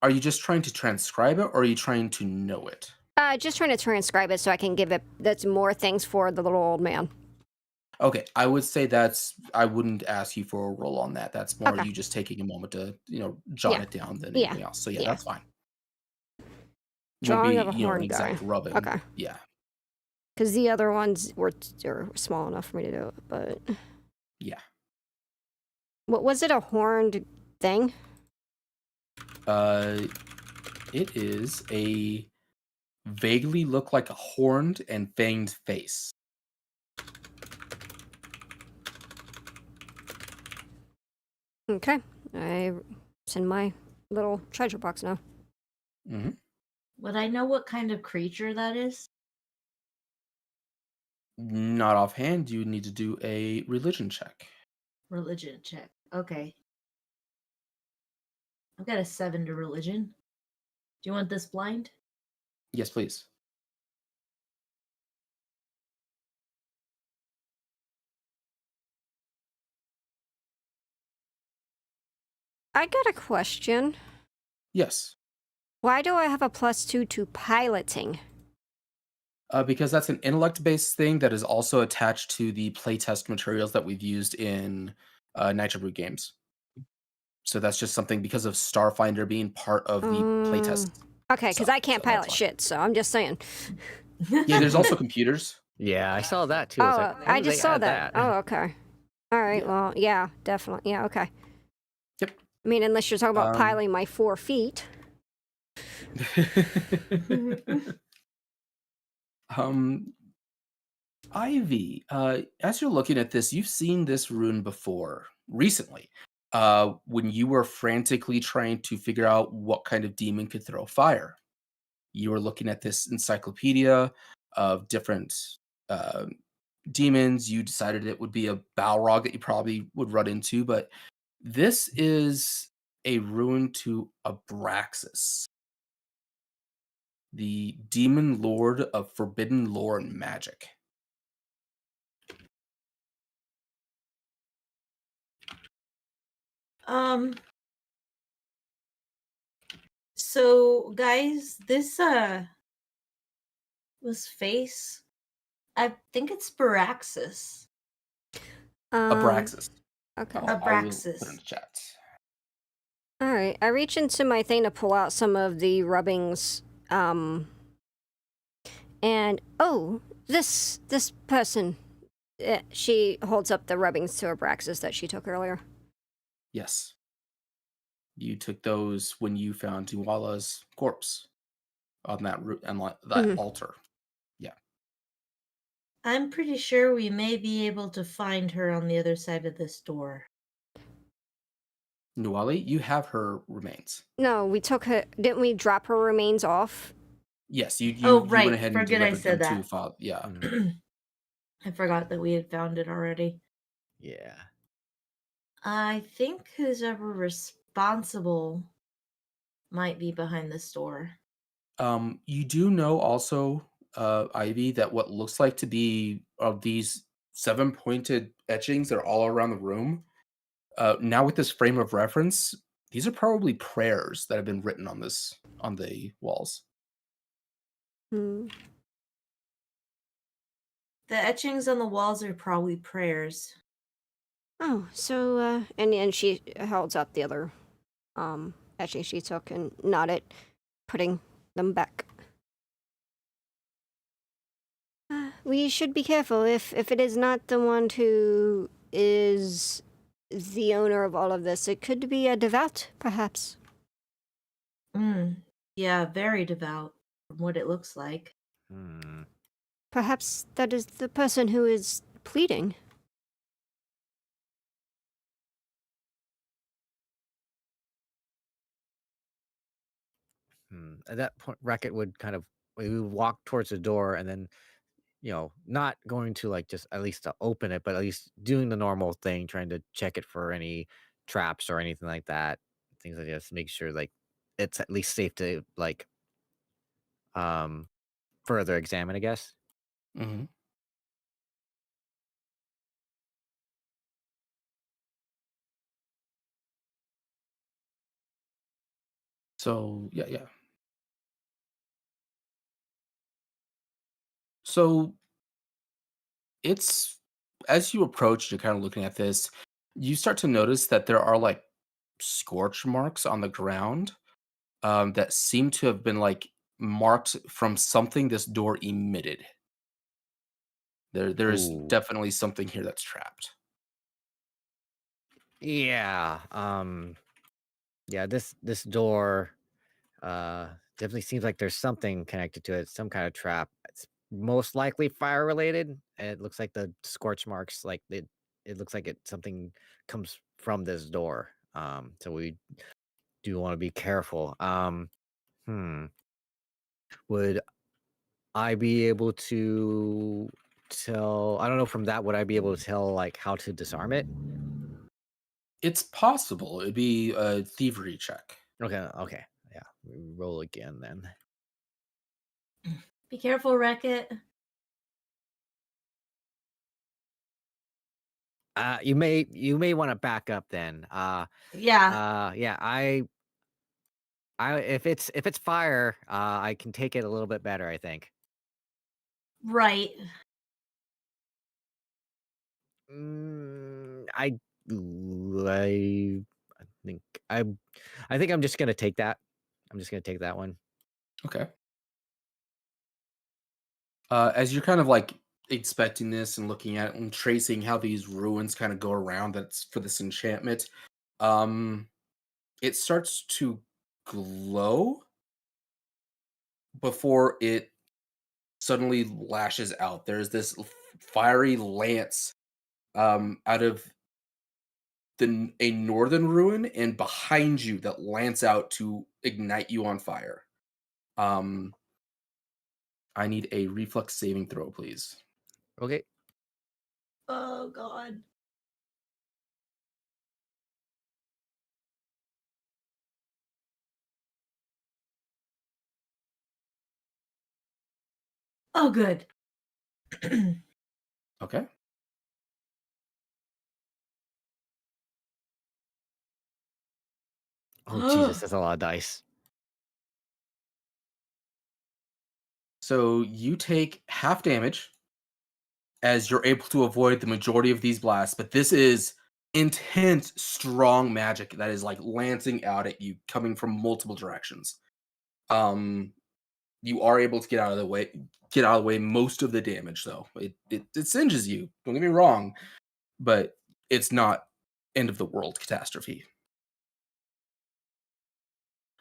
Are you just trying to transcribe it, or are you trying to know it? Just trying to transcribe it so I can give it that's more things for the little old man. Okay, I would say I wouldn't ask you for a roll on that. That's more Okay. you just taking a moment to, jot Yeah. it down than Yeah. anything else. So yeah, Yeah. that's fine. Won't be, Drawing of a an horn guy. exact rubbing. Okay. Yeah. Because the other ones were small enough for me to do it, but Yeah. what was it? A horned thing? It is a vaguely look like a horned and fanged face. Okay. It's in my little treasure box now. Mm-hmm. Would I know what kind of creature that is? Not offhand. You need to do a religion check. Religion check. Okay. I've got a 7 to religion. Do you want this blind? Yes, please. I got a question. Yes. Why do I have a +2 to piloting? Because that's an intellect-based thing that is also attached to the playtest materials that we've used in Nitro Brewed games. So that's just something because of Starfinder being part of the playtest. Okay, because I can't so that's pilot fine. shit, so I'm just saying. Yeah, there's also computers. Yeah, I saw that too. I was like, I "Why did just they saw add that. Oh, okay. All right. Yeah. Well, yeah, definitely. Yeah, okay. Yep. I mean, unless you're talking about piling my 4 feet. Ivy, as you're looking at this, you've seen this rune before recently. When you were frantically trying to figure out what kind of demon could throw fire. You were looking at this encyclopedia. of different uh, demons. You decided it would be a Balrog that you probably would run into, but this is a ruin to Abraxas, the demon lord of forbidden lore and magic. Um. So, guys, this face, I think it's Sparaxis. Abraxas. Okay. I will put it in Abraxas. the chat. All right. I reach into my thing to pull out some of the rubbings. And this person. She holds up the rubbings to Abraxas that she took earlier. Yes. You took those when you found Nuala's corpse on that Mhm. altar. Yeah. I'm pretty sure we may be able to find her on the other side of this door. Nuali, you have her remains. No, we took her. Didn't we drop her remains off? Yes, you Oh, went right. ahead and Forget I delivered them said to that. Father. Yeah. Mhm. I forgot that we had found it already. Yeah. I think who's ever responsible might be behind this door. You do know also, Ivy, that what looks like to be of these 7-pointed etchings that are all around the room. Now with this frame of reference, these are probably prayers that have been written on the walls. Hmm. The etchings on the walls are probably prayers. Oh, so and she holds up the other etching she took and nodded, putting them back. We should be careful if it is not the one who is the owner of all of this. It could be a devout, perhaps. Yeah, very devout from what it looks like. Hmm. Perhaps that is the person who is pleading. At that point, Racket would kind of we would walk towards the door and then, not going to like just at least to open it, but at least doing the normal thing, trying to check it for any traps or anything like that. Things like this, make sure like it's at least safe to like um further examine, I guess. Mhm. So yeah. So it's as you approach, you're kind of looking at this. You start to notice that there are like scorch marks on the ground, that seem to have been like marked from something this door emitted. There's Ooh. definitely something here that's trapped. Yeah. Yeah, this door definitely seems like there's something connected to it, some kind of trap. It's most likely fire related. And it looks like the scorch marks, like it looks like something comes from this door. So we do want to be careful. Hmm. Would I be able to tell? I don't know. From that, would I be able to tell like how to disarm it? It's possible. It'd be a thievery check. Okay. Okay. Yeah. We roll again then. Be careful, Wreck-It. You may want to back up then. Yeah, Yeah. I if it's fire, I can take it a little bit better, I think. right. Mm, I think I I think I'm just gonna take that. I'm just gonna take that one. Okay. As you're kind of like expecting this and looking at it and tracing how these ruins kind of go around that's for this enchantment, um, it starts to glow before it suddenly lashes out. There's this fiery lance out of a northern ruin and behind you that lance out to ignite you on fire. Um, I need a reflex saving throw, please. Okay. Oh God. Oh, good. Okay. Oh Jesus, that's a lot of dice. So you take half damage as you're able to avoid the majority of these blasts, but this is intense, strong magic that is like lancing out at you, coming from multiple directions. You are able to get out of the way most of the damage, though. It singes you. Don't get me wrong, but it's not end of the world catastrophe.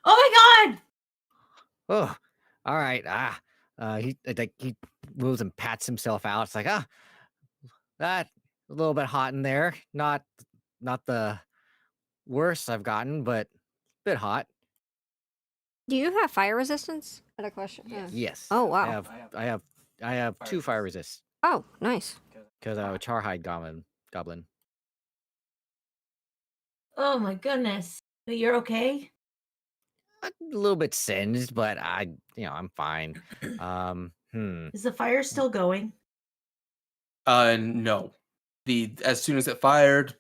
Oh my God. Oh, all right. He moves and pats himself out. It's like that a little bit hot in there. Not the worst I've gotten, but a bit hot. Do you have fire resistance? I had a question. Yes. Oh, wow. I have 2 fire resists Oh, nice. because I'm a Charhide goblin. Oh my goodness. But you're okay? A little bit singed, but I'm fine. Is the fire still going? No. As soon as it fired,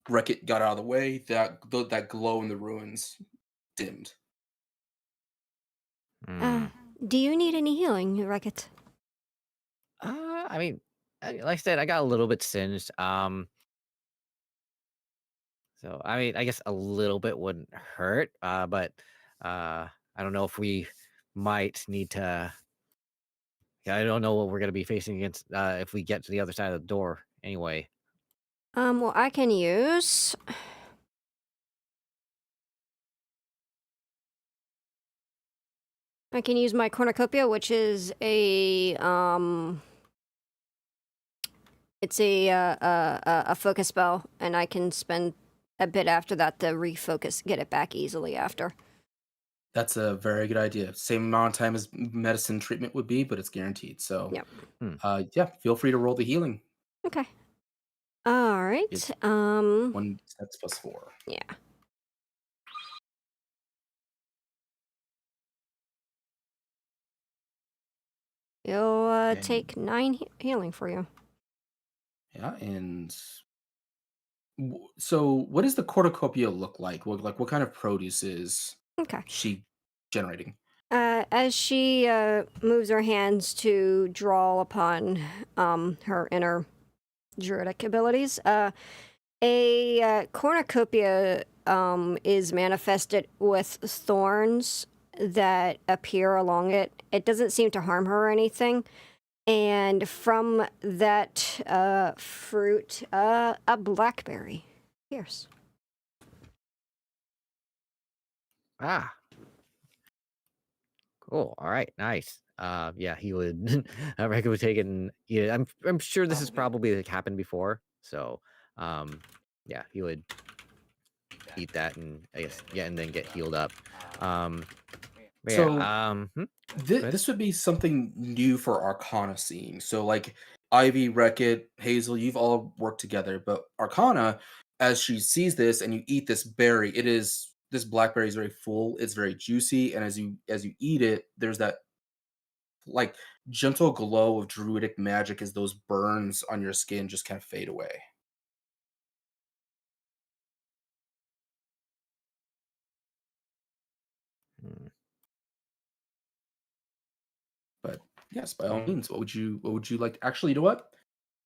Wreck-It got out of the way. That glow in the ruins dimmed. Do you need any healing, Wreck-It? I mean, like I said, I got a little bit singed. So I mean, I guess a little bit wouldn't hurt. But I don't know if we might need to. Yeah, I don't know what we're gonna be facing against if we get to the other side of the door. Anyway. Well, I can use. I can use my cornucopia, which is a it's a focus spell, and I can spend a bit after that to refocus, get it back easily after. That's a very good idea. Same amount of time as medicine treatment would be, but it's guaranteed. So, Yep. Yeah, feel free to roll the healing. Okay. All right. It's 1d6 plus 4. Yeah. You'll And- take 9 healing for you. Yeah, and so what does the cornucopia look like? What kind of produce is Okay. she generating? As she moves her hands to draw upon her inner druidic abilities, a cornucopia is manifested with thorns that appear along it. It doesn't seem to harm her or anything. And from that fruit, a blackberry appears. Ah. Cool. All right. Nice. Yeah, he would. I reckon would take it. And yeah, I'm sure this has probably like happened before. So, yeah, he would eat that and I guess and then get healed up. But So- yeah, This would be something new for Arcana seeing. So, like Ivy, Wreck-It, Hazel, you've all worked together, but Arcana, as she sees this and you eat this berry, this blackberry is very full. It's very juicy, and as you eat it, there's that like gentle glow of druidic magic as those burns on your skin just kind of fade away. But yes, by all means, what would you like to, actually, you know what?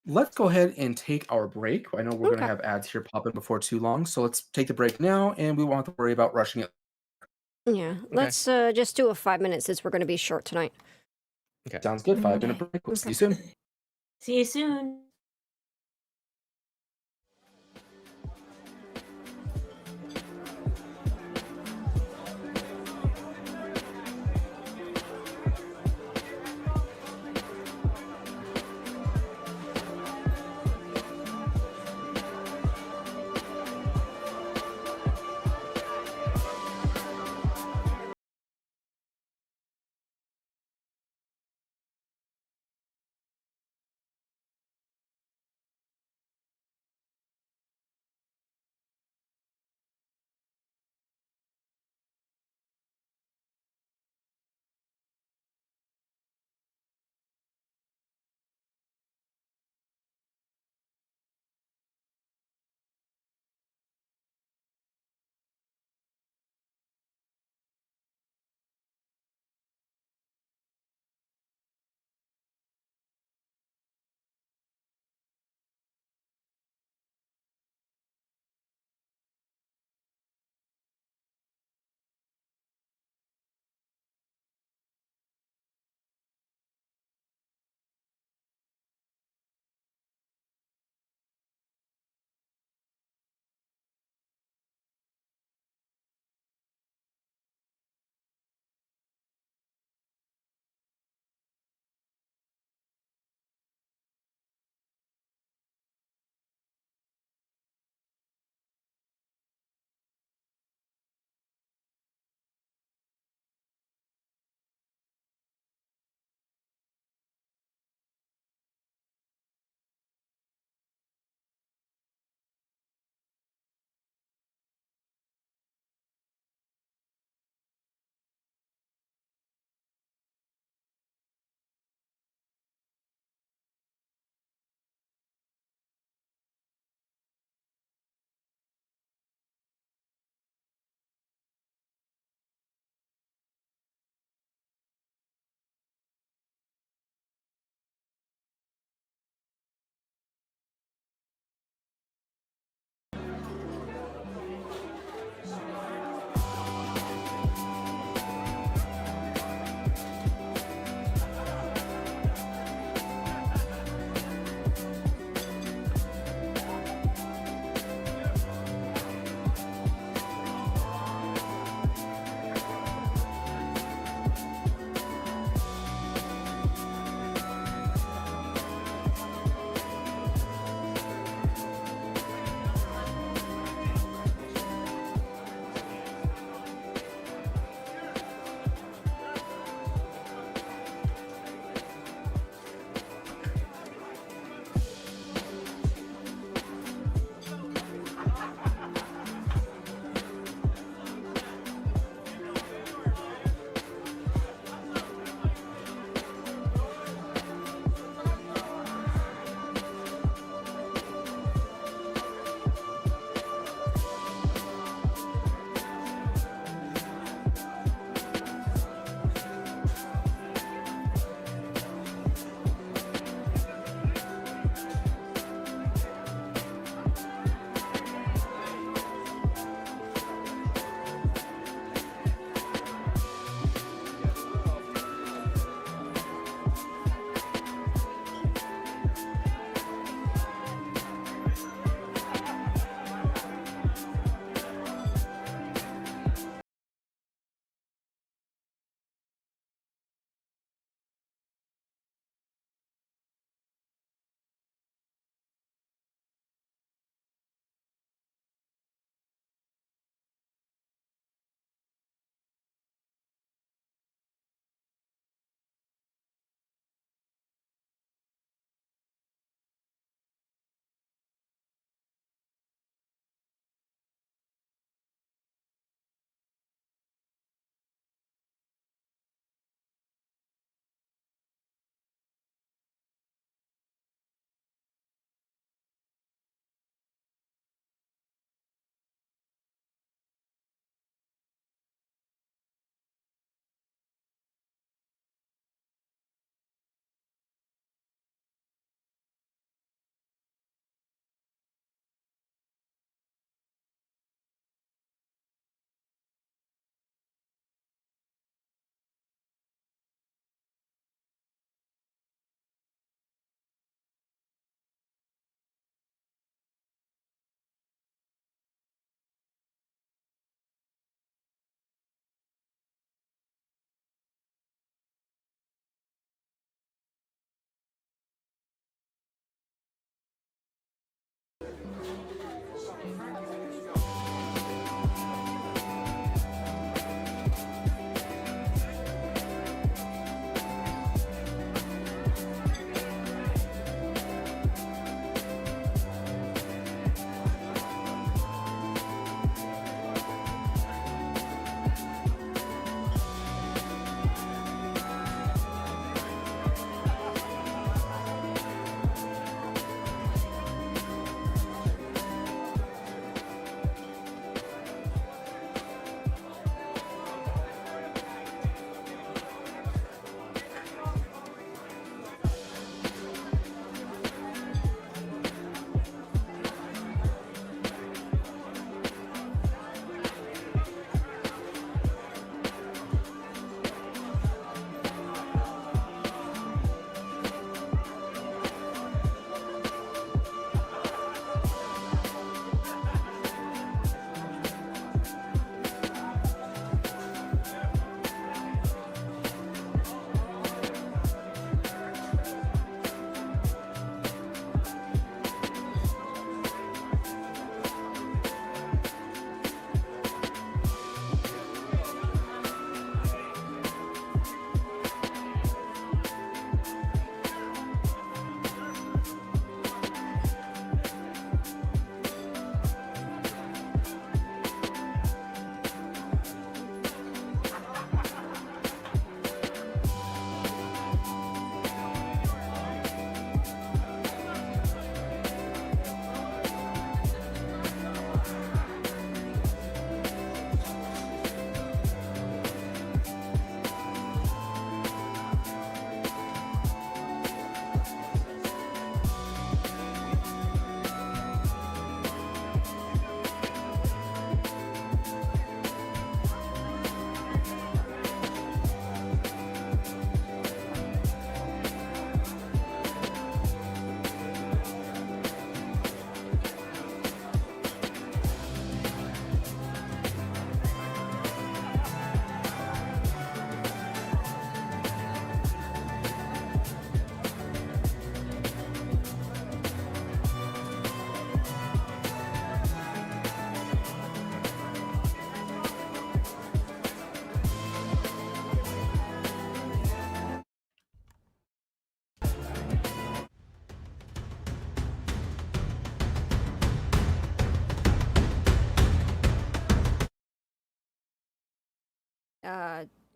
Let's go ahead and take our break. I know we're going to Okay. have ads here popping before too long, so let's take the break now, and we won't have to worry about rushing it. Yeah, let's just do a 5 minutes since we're going to be short tonight. okay. Sounds good. 5-minute break. We'll see you soon. See you soon.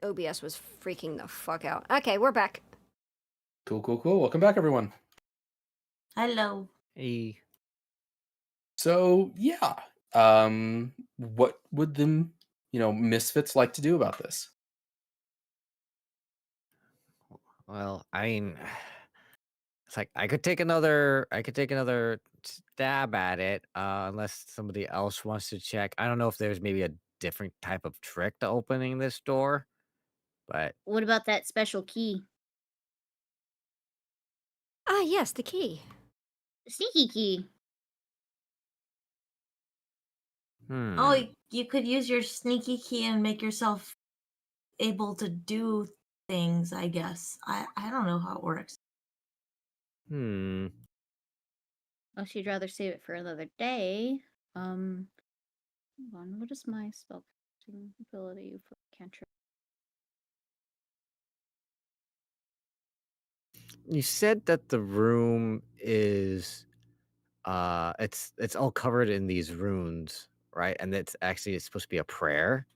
OBS was freaking the fuck out. Okay, we're back. Cool, cool, cool. Welcome back, everyone. Hello. Hey. So yeah, what would the misfits like to do about this? Well, I mean, it's like I could take another stab at it, unless somebody else wants to check. I don't know if there's maybe a different type of trick to opening this door, but What about that special key? Ah, yes, the key. Sneaky key. Oh, hmm. you could use your sneaky key and make yourself able to do things, I guess. I don't know how it works. Hmm. Oh, she'd rather save it for another day. Hold on. What is my spellcasting ability for cantrip? You said that the room is it's all covered in these runes, right? And it's supposed to be a prayer.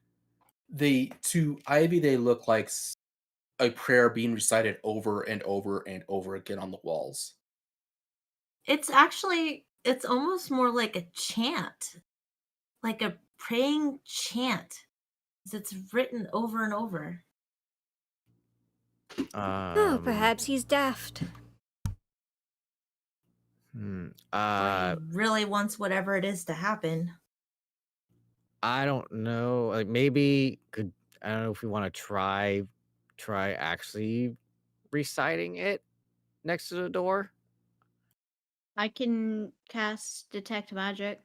To Ivy, they look like a prayer being recited over and over and over again on the walls. It's almost more like a chant, like a praying chant. 'Cause it's written over and over. Oh, perhaps he's daft. Hmm. Or he really wants whatever it is to happen. I don't know. Like maybe could I don't know if we want to try actually reciting it next to the door. I can cast detect magic.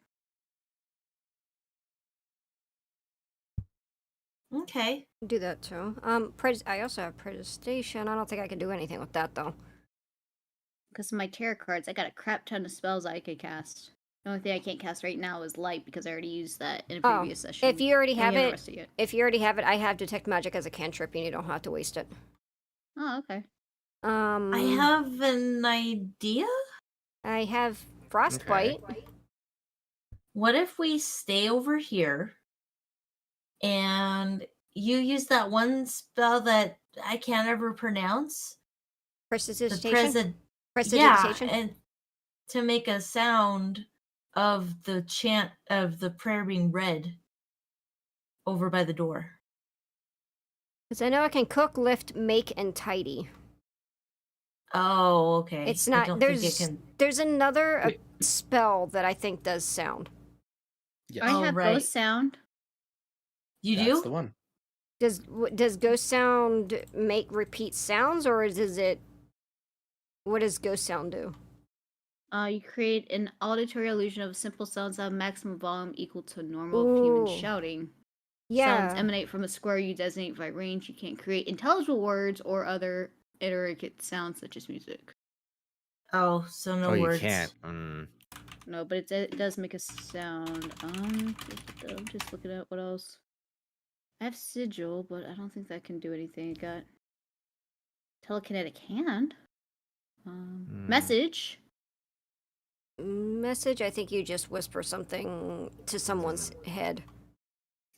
Okay. Do that too. I also have predigestation. I don't think I can do anything with that though. Because of my tarot cards, I got a crap ton of spells I could cast. The only thing I can't cast right now is light because I already used that in a Oh, previous session. if you already and we have haven't it, rested yet. if you already have it, I have detect magic as a cantrip, and you don't have to waste it. Oh, okay. I have an idea. I have frostbite. What if we stay over here and you use that one spell that I can't ever pronounce? The Prestidigitation. Yeah, Prestidigitation. and to make a sound of the chant of the prayer being read over by the door. Because I know I can cook, lift, make, and tidy. Oh, okay. It's I not. don't think it can. There's another Wait. spell that I think does sound. Yes. I Oh, have right. ghost sound. You That's do? the one. Does ghost sound make repeat sounds, or does it? What does ghost sound do? You create an auditory illusion of simple sounds that have maximum volume equal to normal of human Ooh. shouting. Yeah. Sounds emanate from a square you designate by range. You can't create intelligible words or other intricate sounds such as music. Oh, so no Oh, you words. can't. No, but it does make a sound. I'm just looking at what else. I have sigil, but I don't think that can do anything. I got telekinetic hand. Message. Message. I think you just whisper something to someone's head.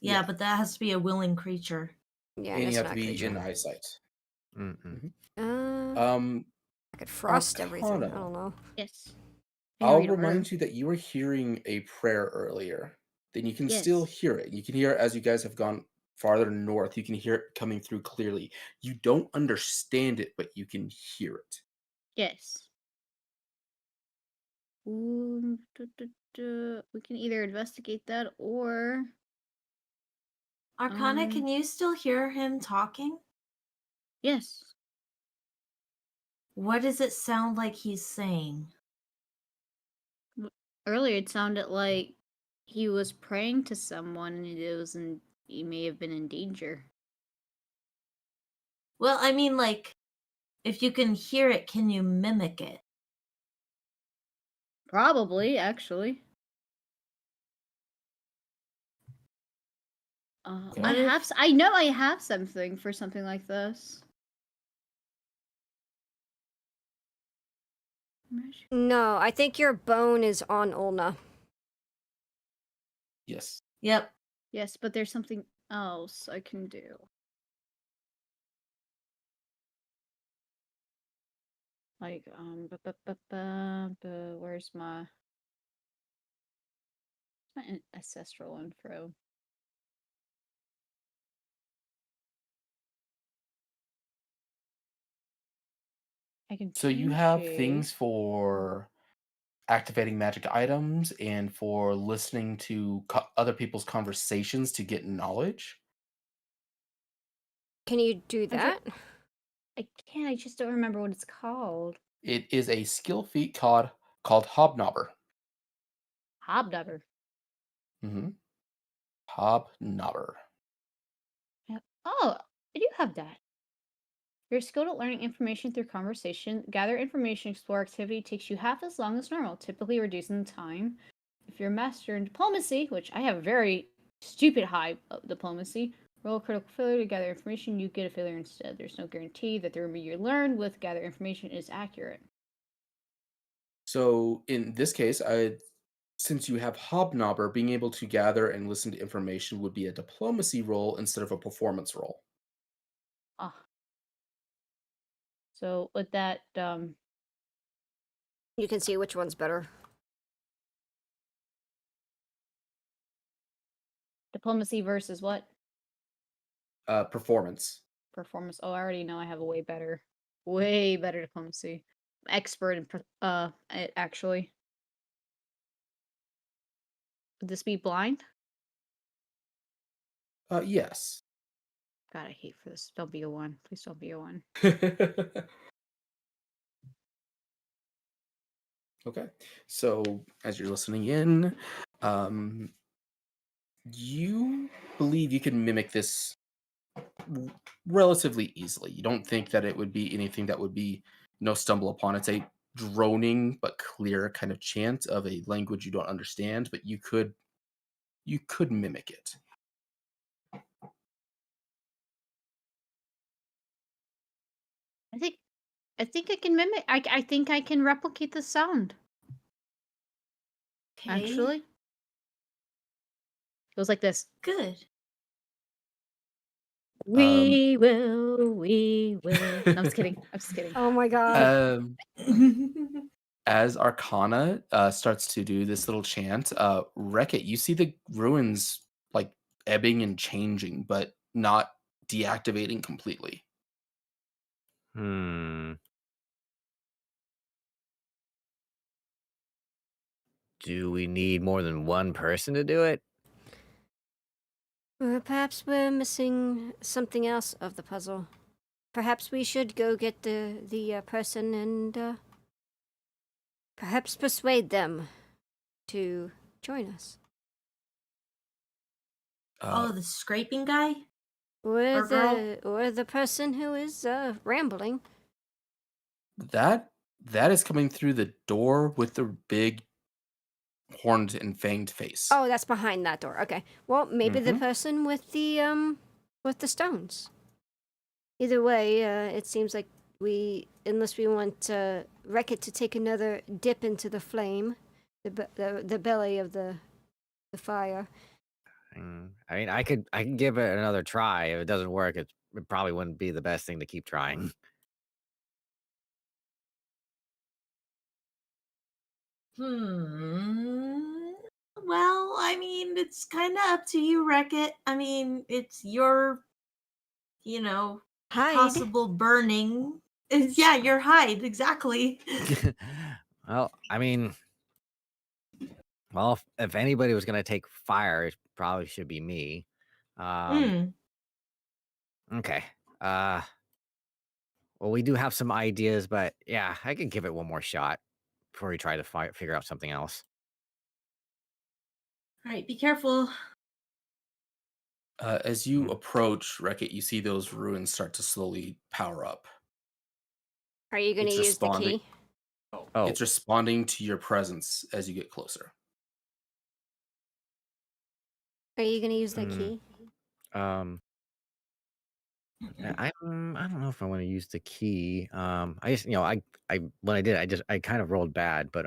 Yeah, Yeah. but that has to be a willing creature. Yeah, And it's you have not to be creature. in eyesight. I could frost everything. I Arcana. don't know. Yes. I'll remind you that you were hearing a prayer earlier. Then you can still Yes. hear it. You can hear it as you guys have gone farther north. You can hear it coming through clearly. You don't understand it, but you can hear it. Yes. We can either investigate that or Arcana, can you still hear him talking? yes. What does it sound like he's saying? Earlier it sounded like he was praying to someone and he may have been in danger. Well, I mean, like, if you can hear it, can you mimic it? Probably, actually. Okay. I know I have something for something like this. No, I think your bone is on Ulna. Yes. Yep. Yes, but there's something else I can do. Like, where's my ancestral info? I can. So you have things for activating magic items and for listening to other people's conversations to get knowledge. Can you do that? I can't. I just don't remember what it's called. It is a skill feat called Hobnobber. Hobnobber. Mm-hmm. Hobnobber. Yeah. Oh, I do have that. You're skilled at learning information through conversation. Gather information, explore activity takes you half as long as normal, typically reducing the time. If you're a master in diplomacy, which I have very stupid high diplomacy, roll a critical failure to gather information, you get a failure instead. There's no guarantee that the remedy you learned with gather information is accurate. So in this case, since you have Hobnobber, being able to gather and listen to information would be a diplomacy roll instead of a performance roll. Ah. So with that, You can see which one's better. diplomacy versus what? Performance. Performance. Oh, I already know I have a way better diplomacy. Expert in actually. Would this be blind? Yes. God, I hate for this. Don't be a one. Please don't be a one. Okay. So as you're listening in, you believe you can mimic this relatively easily. You don't think that it would be anything that would be stumble upon. It's a droning but clear kind of chant of a language you don't understand, but you could mimic it. I think I can mimic. I think I can replicate the sound. Okay. Actually, it goes like this. Good. We will. We will. No, I'm just kidding. I'm just kidding. Oh my god. Um, as Arcana starts to do this little chant, Wreck-It, you see the ruins like ebbing and changing, but not deactivating completely. Hmm. Do we need more than one person to do it? Perhaps we're missing something else of the puzzle. Perhaps we should go get the person and perhaps persuade them to join us. Oh, the scraping guy? Or Or girl? the person who is rambling. That is coming through the door with the big horned and fanged face. Oh, that's behind that door. Okay. Well, maybe the Mhm. person with the stones. Either way, it seems like unless we want Wreck-It to take another dip into the flame, the belly of the fire. I mean, I could give it another try. If it doesn't work, it probably wouldn't be the best thing to keep trying. Hmm. Well, I mean, it's kind of up to you, Wreck-It. I mean, it's your, Hide. possible burning. Yeah, your hide, exactly. Well, I mean, if anybody was gonna take fire, it probably should be me. Hmm. Okay. Well, we do have some ideas, but yeah, I could give it one more shot before we try to figure out something else. All right, be careful. As you approach Wreck-It, you see those ruins start to slowly power up. Are you going to It's use the responding. key? Oh, It's responding to your presence as you get closer. Are you going to use that Hmm. key? um, I don't know if I want to use the key. I just, I when I did, I kind of rolled bad, but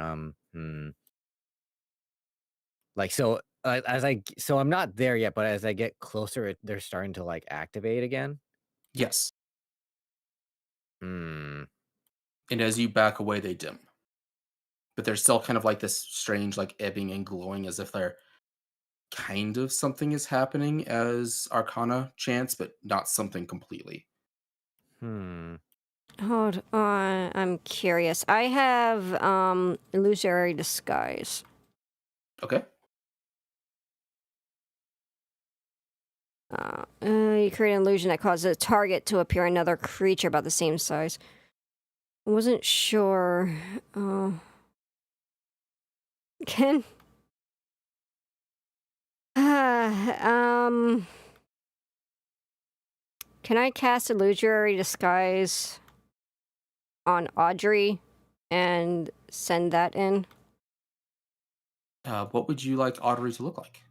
like so I'm not there yet, but as I get closer, they're starting to like activate again. Yes. Hmm. And as you back away, they dim. But there's still kind of like this strange, like ebbing and glowing as if they're kind of something is happening as Arcana chants, but not something completely. Hmm. Hold on. I'm curious. I have illusory disguise. Okay. You create an illusion that causes a target to appear another creature about the same size. I wasn't sure. Can can I cast illusory disguise on Audrey and send that in? What would you like Audrey to look like?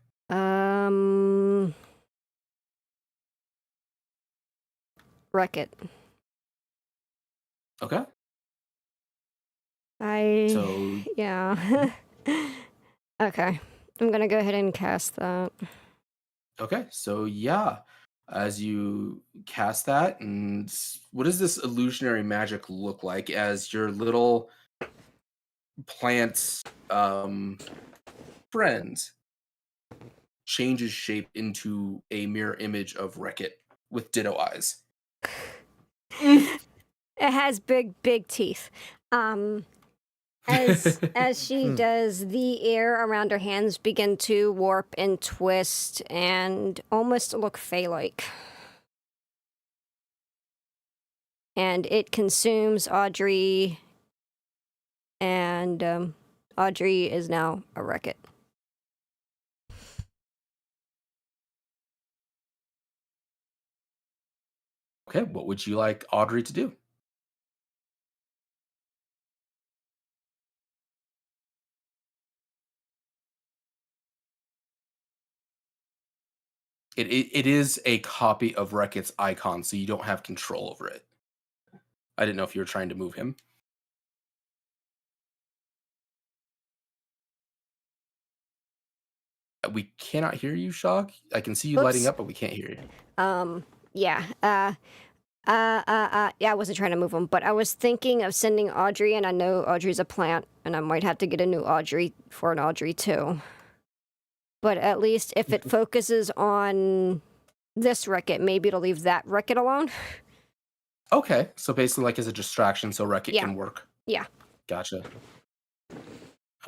Wreck-It. Okay. So Yeah. Okay. I'm gonna go ahead and cast that. okay, so yeah, as you cast that, and what does this illusionary magic look like as your little plant friend changes shape into a mirror image of Wreck-It with ditto eyes? It has big teeth. As she Hmm. does, the air around her hands begin to warp and twist and almost look fey-like. And it consumes Audrey, and Audrey is now a Wreck-It. Okay, what would you like Audrey to do? It is a copy of Wreck-It's icon, so you don't have control over it. I didn't know if you were trying to move him. We cannot hear you, Shog. I can see you lighting Oops. up, but we can't hear you. Yeah. Yeah, I wasn't trying to move them, but I was thinking of sending Audrey, and I know Audrey's a plant, and I might have to get a new Audrey for an Audrey too. But at least if it focuses on this Wreck-It, maybe it'll leave that Wreck-It alone. Okay, so basically like as a distraction so Wreck-It Yeah. can work. Yeah. Gotcha.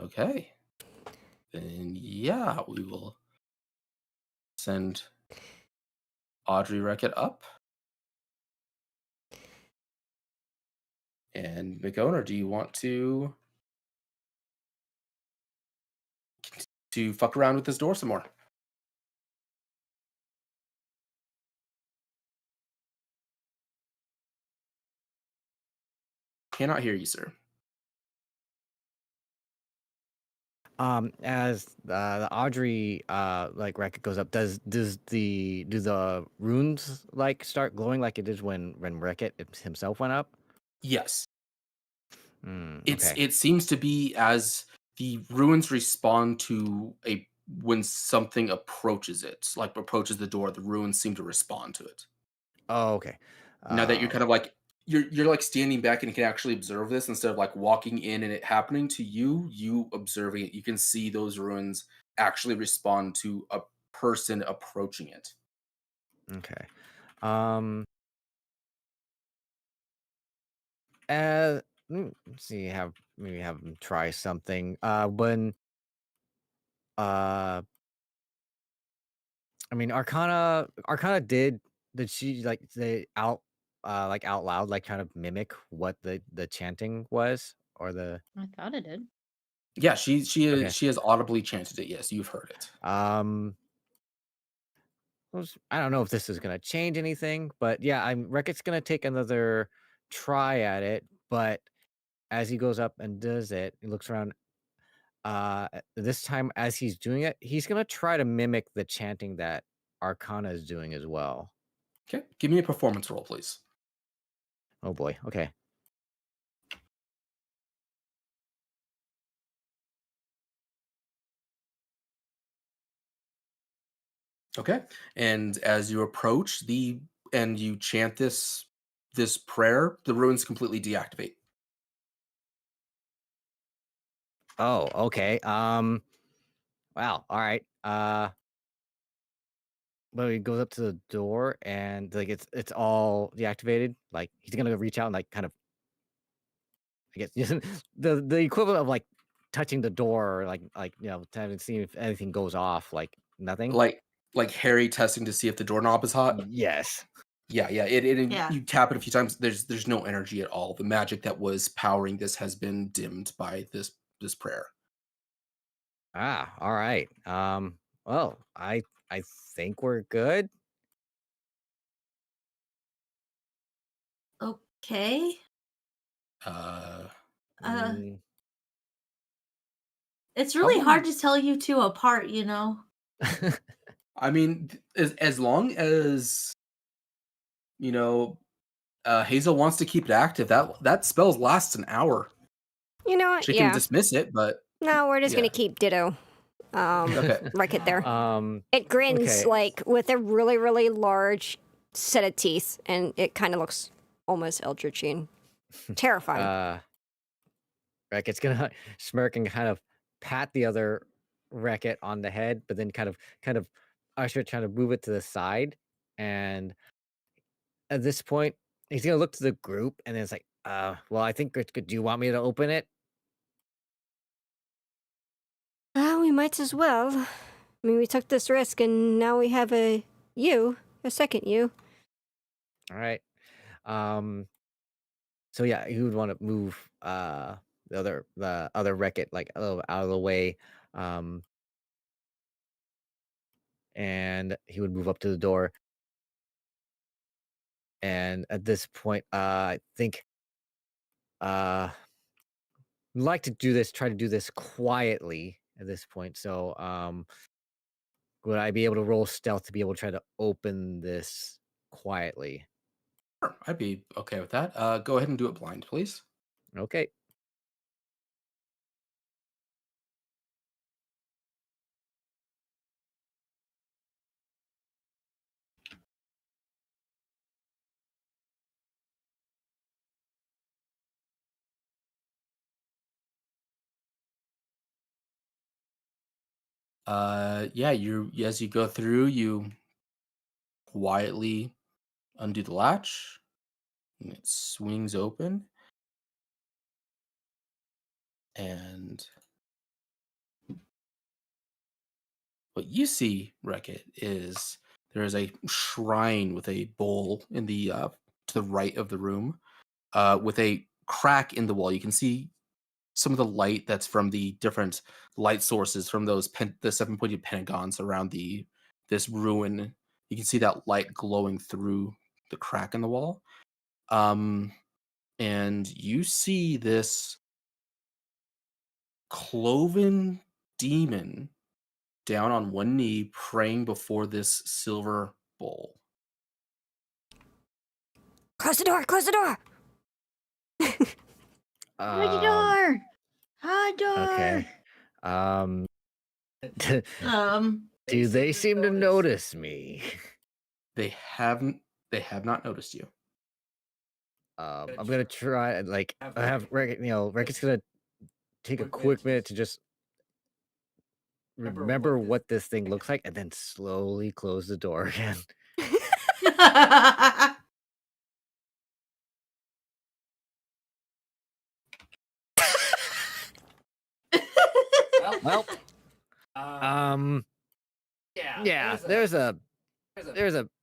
Okay. Then yeah, we will send Audrey Wreck-It up. And McOwner, do you want to fuck around with this door some more? Cannot hear you, sir. As the Audrey like Wreck-It goes up, do the runes like start glowing like it did when Wreck-It himself went up? Yes. Okay. It seems to be as the ruins respond to when something approaches it, like approaches the door, the ruins seem to respond to it. Oh, okay. Now that you're kind of like you're like standing back and you can actually observe this instead of like walking in and it happening to you, you observing it, you can see those ruins actually respond to a person approaching it. Okay. Let's see. Maybe have him try something. I mean, Arcana did she like say out loud like kind of mimic what the chanting was or the I thought it did. Yeah, Okay. she has audibly chanted it. Yes, you've heard it. I don't know if this is gonna change anything, but yeah, I'm Reckitt's gonna take another try at it, but as he goes up and does it, he looks around. This time as he's doing it, he's gonna try to mimic the chanting that Arcana is doing as well. Okay, give me a performance roll, please. Oh boy. Okay. Okay, and as you approach and you chant this prayer, the ruins completely deactivate. Oh, okay. Wow. All right. But he goes up to the door and like it's all deactivated. Like he's gonna reach out and like kind of I guess the equivalent of like touching the door or like having to see if anything goes off. Like nothing. Like Harry testing to see if the doorknob is hot. Yes. Yeah, Yeah. you tap it a few times. There's no energy at all. The magic that was powering this has been dimmed by this prayer. Ah. All right. Well, I think we're good. Okay. Uh, Uh, Mm. it's really How hard about to tell you two apart, you know. I mean, as long as Hazel wants to keep it active, that spell lasts an hour. You know what? She can Yeah. dismiss it, but No, we're just yeah. gonna keep Ditto. Okay. Wreck-It there. It grins Okay. like with a really, really large set of teeth, and it kind of looks almost eldritchine. Terrifying. Reckitt's gonna smirk and kind of pat the other Wreck-It on the head, but then kind of usher trying to move it to the side. And at this point, he's gonna look to the group and then it's like, well, I think it's good. Do you want me to open it? We might as well. I mean, we took this risk, and now we have a second you. All right. So yeah, he would want to move the other Wreck-It like a little out of the way. And he would move up to the door. And at this point, I think like to try to do this quietly at this point. So would I be able to roll stealth to be able to try to open this quietly? Sure, I'd be okay with that. Go ahead and do it blind, please. Okay. Yeah, as you go through, you quietly undo the latch, and it swings open, and what you see, Wreck-It, is there is a shrine with a bowl in the to the right of the room, with a crack in the wall. You can see some of the light that's from the different light sources from the 7-pointed pentagons around this ruin. You can see that light glowing through the crack in the wall. And you see this cloven demon down on one knee praying before this silver bowl. Close the door! Close the door! Door! Hide door! Okay. Um, Um, do they seem to notice me? They haven't they have not noticed you. I'm gonna try like I have Reckitt's gonna take a quick minute to just remember what this thing looks like and then slowly close the door again. Well, yeah, there's a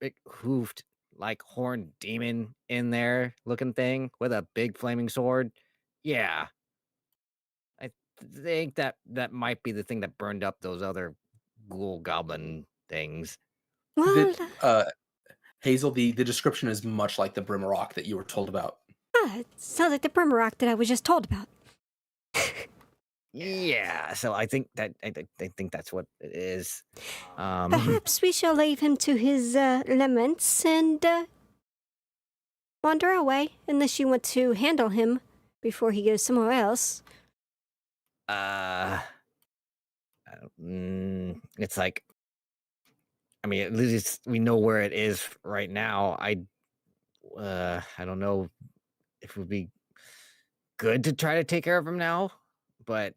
big hoofed like horned demon in there looking thing with a big flaming sword. Yeah. I think that might be the thing that burned up those other ghoul goblin things. Well, Hazel, the description is much like the Brimrock that you were told about. it sounds like the Brimrock that I was just told about. Yeah, so I think that's what it is. Perhaps we shall leave him to his laments and wander away, unless you want to handle him before he goes somewhere else. It's like, I mean, at least we know where it is right now. I don't know if it would be good to try to take care of him now, but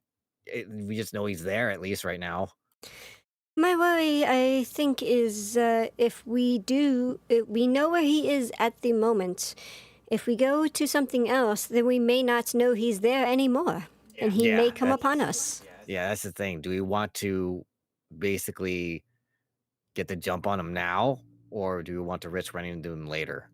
we just know he's there at least right now. My worry, I think, is if we know where he is at the moment. If we go to something else, then we may not know he's there anymore, and he may come upon us. Yeah, that's the thing. Do we want to basically get the jump on him now, or do we want to risk running into him later?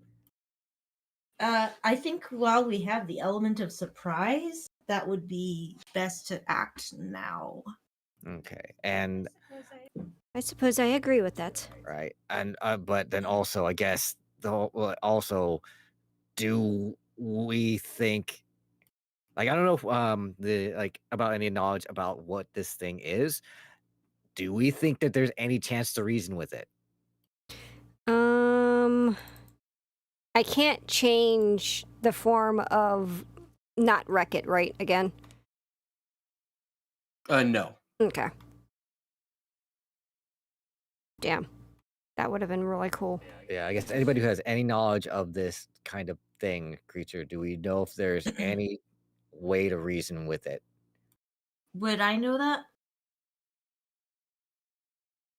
I think while we have the element of surprise, that would be best to act now. Okay, and I suppose I agree with that. right, and but then also, I guess also, do we think? Like, I don't know if about any knowledge about what this thing is. Do we think that there's any chance to reason with it? I can't change the form of not Wreck-It, right? Again. No. Okay. Damn. That would have been really cool. Yeah, I guess anybody who has any knowledge of this kind of creature, do we know if there's any way to reason with it? Would I know that?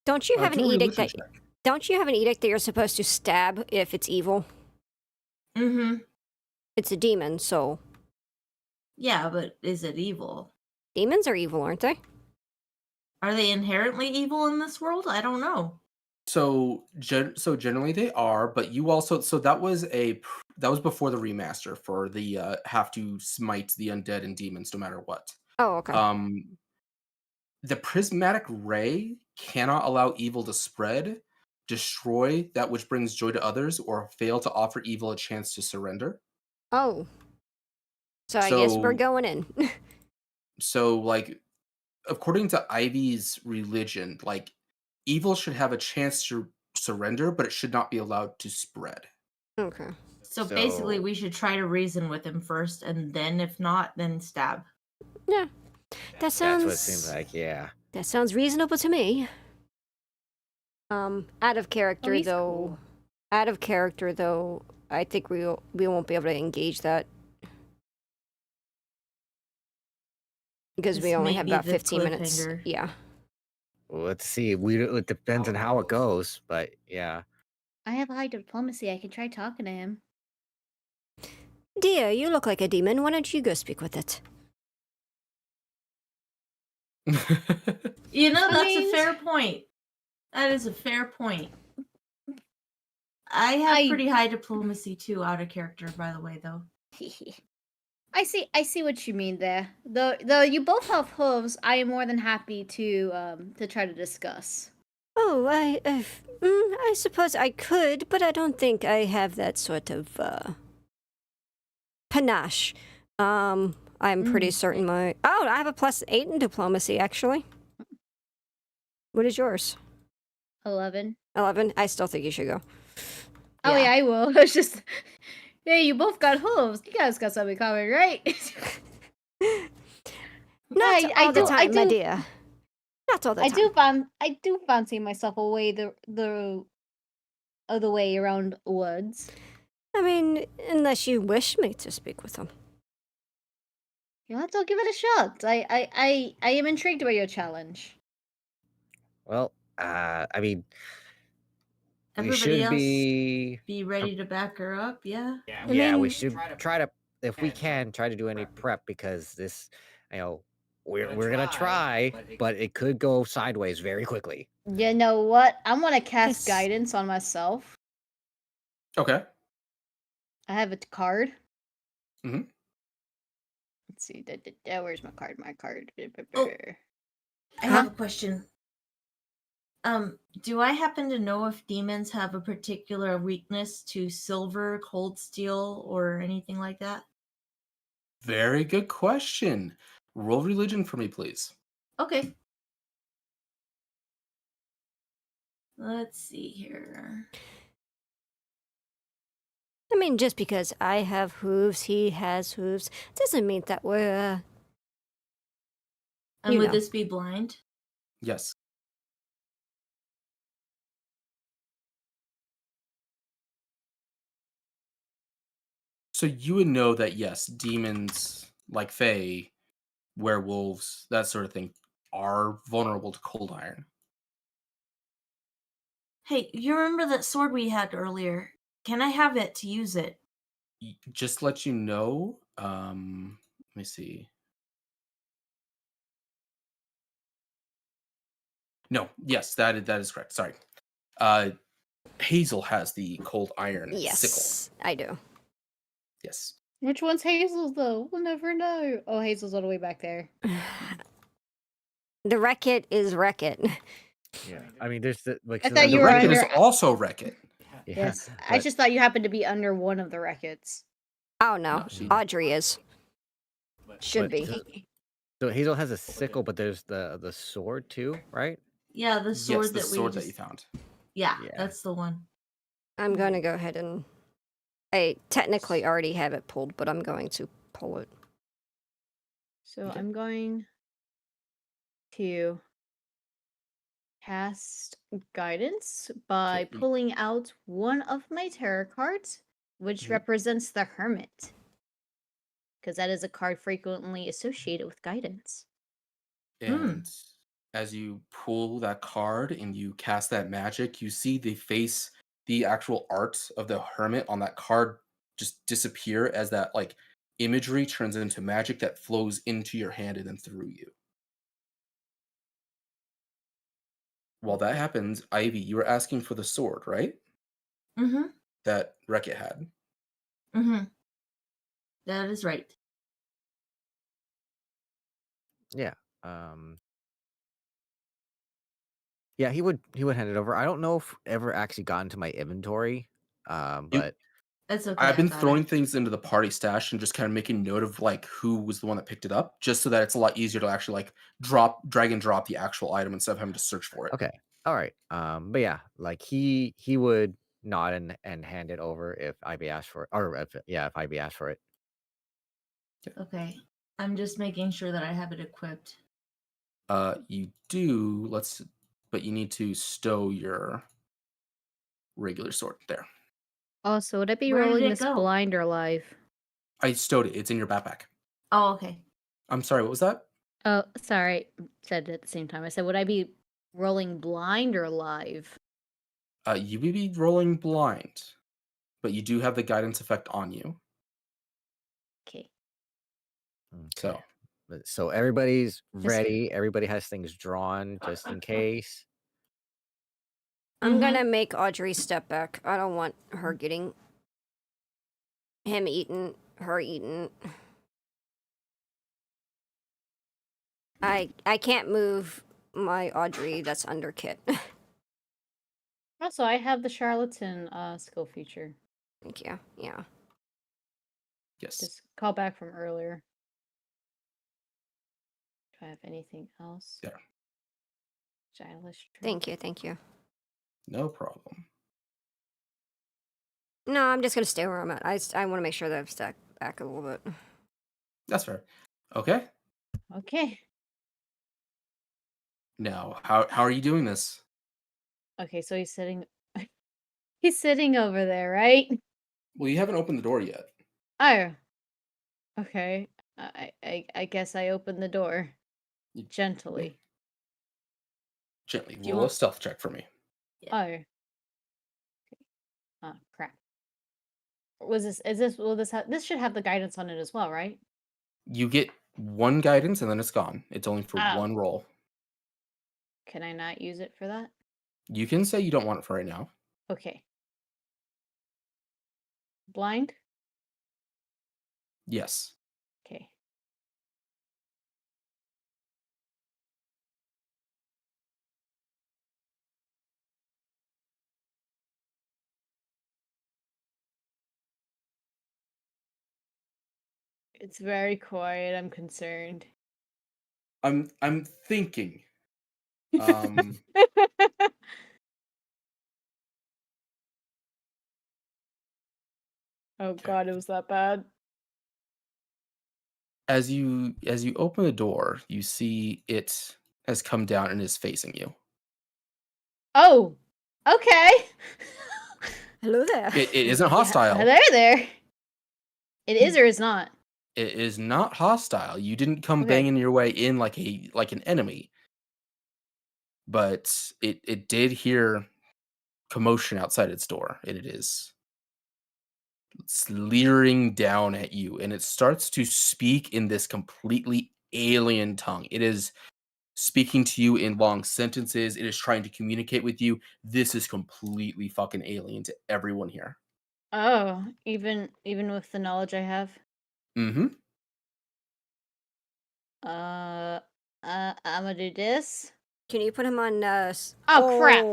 Don't you have an Do a edict religion that check. Don't you have an edict that you're supposed to stab if it's evil? Mm-hmm. It's a demon, so Yeah, but is it evil? demons are evil, aren't they? Are they inherently evil in this world? I don't know. So generally they are, but you also that was before the remaster for the have to smite the undead and demons no matter what. Oh, okay. The prismatic ray cannot allow evil to spread, destroy that which brings joy to others, or fail to offer evil a chance to surrender. Oh. So I guess we're So- going in. So, like, according to Ivy's religion, like, evil should have a chance to surrender, but it should not be allowed to spread. Okay. So basically, we should try to reason with him first, and then if not, then stab. Yeah. That sounds. That's what it seems like. Yeah. That sounds reasonable to me. Out of character he's though. cool. Out of character though, I think we won't be able to engage that because This we only may have be about the 15 minutes. cliffhanger. Yeah. Well, let's see. It depends on how it goes, but yeah. I have high diplomacy. I can try talking to him. Dear, you look like a demon. Why don't you go speak with it? You know, I that's mean- a fair point. That is a fair point. I have pretty high diplomacy too, out of character, by the way, though. I see what you mean there. Though you both have hooves, I am more than happy to try to discuss. Oh, I suppose I could, but I don't think I have that sort of panache. I'm pretty certain my. Oh, I have a +8 in diplomacy actually. What is yours? 11. 11. I still think you should go. Oh yeah, I will. It's just, hey, you both got hooves. You guys got something in common, right? Not I all the do- I time, my do- dear. Not all the time. I do fancy myself away the other way around woods. I mean, unless you wish me to speak with them. You'll have to give it a shot. I am intrigued by your challenge. Well, I mean, we Everybody should else be. ready to back her up, yeah? Yeah, mean, we should try to, if we can, try to do any prep because this, we're gonna try, but it could go sideways very quickly. You know what? I'm gonna cast Yes. guidance on myself. Okay. I have a card. Mhm. Let's see. Where's my card? My card. Oh. I have a question. Do I happen to know if demons have a particular weakness to silver, cold steel, or anything like that? Very good question. Roll religion for me, please. Okay. Let's see here. I mean, just because I have hooves, he has hooves, doesn't mean that we're. And You would know. this be blind? Yes. So you would know that yes, demons like Fae, werewolves, that sort of thing, are vulnerable to cold iron. Hey, you remember that sword we had earlier? Can I have it to use it? Just to let you know, let me see. No, yes, that is correct. Sorry. Hazel has the cold iron sickle. Yes, I do. Yes. Which one's Hazel's though? We'll never know. Oh, Hazel's all the way back there. The Wreck-It is Wreck-It. Yeah, I mean, there's the like. I so thought The you were Wreck-It is under- also Wreck-It. Yeah, Yes. I but- just thought you happened to be under one of the Wreck-Its. Oh no, No, she- Audrey is. Should but be. So Hazel has a sickle, but there's the sword too, right? Yeah, the sword Yes, the that sword we that you just... found. Yeah, Yeah. that's the one. I'm going to go ahead and. I technically already have it pulled, but I'm going to pull it. So Okay. I'm going to cast guidance by Okay. pulling out one of my tarot cards, which Mhm. represents the Hermit. Because that is a card frequently associated with guidance. And as you pull that card and you cast that magic, you see the actual art of the hermit on that card just disappear as that like imagery turns into magic that flows into your hand and then through you. While that happens, Ivy, you were asking for the sword, right? Mm-hmm. That Wreck-It had. Mm-hmm. That is right. Yeah. Yeah, he would hand it over. I don't know if ever actually got into my inventory. But That's okay. I've been I thought throwing things into the party stash and just kind of making note of like who was the one that picked it up, just so that it's a lot easier to actually like drag and drop the actual item instead of having to search for it. okay. All right. But yeah, like he would nod and hand it over if IB asked for it, or if IB asked for it. Okay. I'm just making sure that I have it equipped. You do. But you need to stow your regular sword there. Also, would I be Where did rolling it this go? blind or live? I stowed it. It's in your backpack. Oh, okay. I'm sorry. What was that? Oh, sorry. Said it at the same time. I said, would I be rolling blind or live? You would be rolling blind, but you do have the guidance effect on you. Okay. So So everybody's ready. Everybody has things drawn just in case. I'm gonna make Audrey step back. I don't want her getting him eaten, her eaten. I can't move my Audrey that's under Kit. Also, I have the charlatan skill feature. Thank you. Yeah. yes. Just call back from earlier. Do I have anything else? There. Stylish trait. Thank you. Thank you. No problem. No, I'm just gonna stay where I'm at. I want to make sure that I've stacked back a little bit. That's fair. Okay. Okay. Now, how are you doing this? Okay, so he's sitting he's sitting over there, right? Well, you haven't opened the door yet. Oh. Okay. I guess I opened the door. You- Gently. Gently. Do you Roll a want- stealth check for me. Oh. Okay. Oh, crap. This should have the guidance on it as well, right? You get one guidance and then it's gone. It's only for Oh. one roll. Can I not use it for that? You can say you don't want it for right now. Okay. Blind? Yes. Okay. It's very quiet. I'm concerned. I'm thinking. Oh Okay. god, it was that bad. As you open the door, you see it has come down and is facing you. Oh! Okay! Hello there. It isn't Yeah, hostile. there. It is or is not? It is not hostile. You didn't come Okay. banging your way in like an enemy. But it did hear commotion outside its door, and it's leering down at you, and it starts to speak in this completely alien tongue. It is speaking to you in long sentences. It is trying to communicate with you. This is completely fucking alien to everyone here. Oh, even with the knowledge I have? Mm-hmm. I'm gonna do this. Can you put him on? Oh, crap.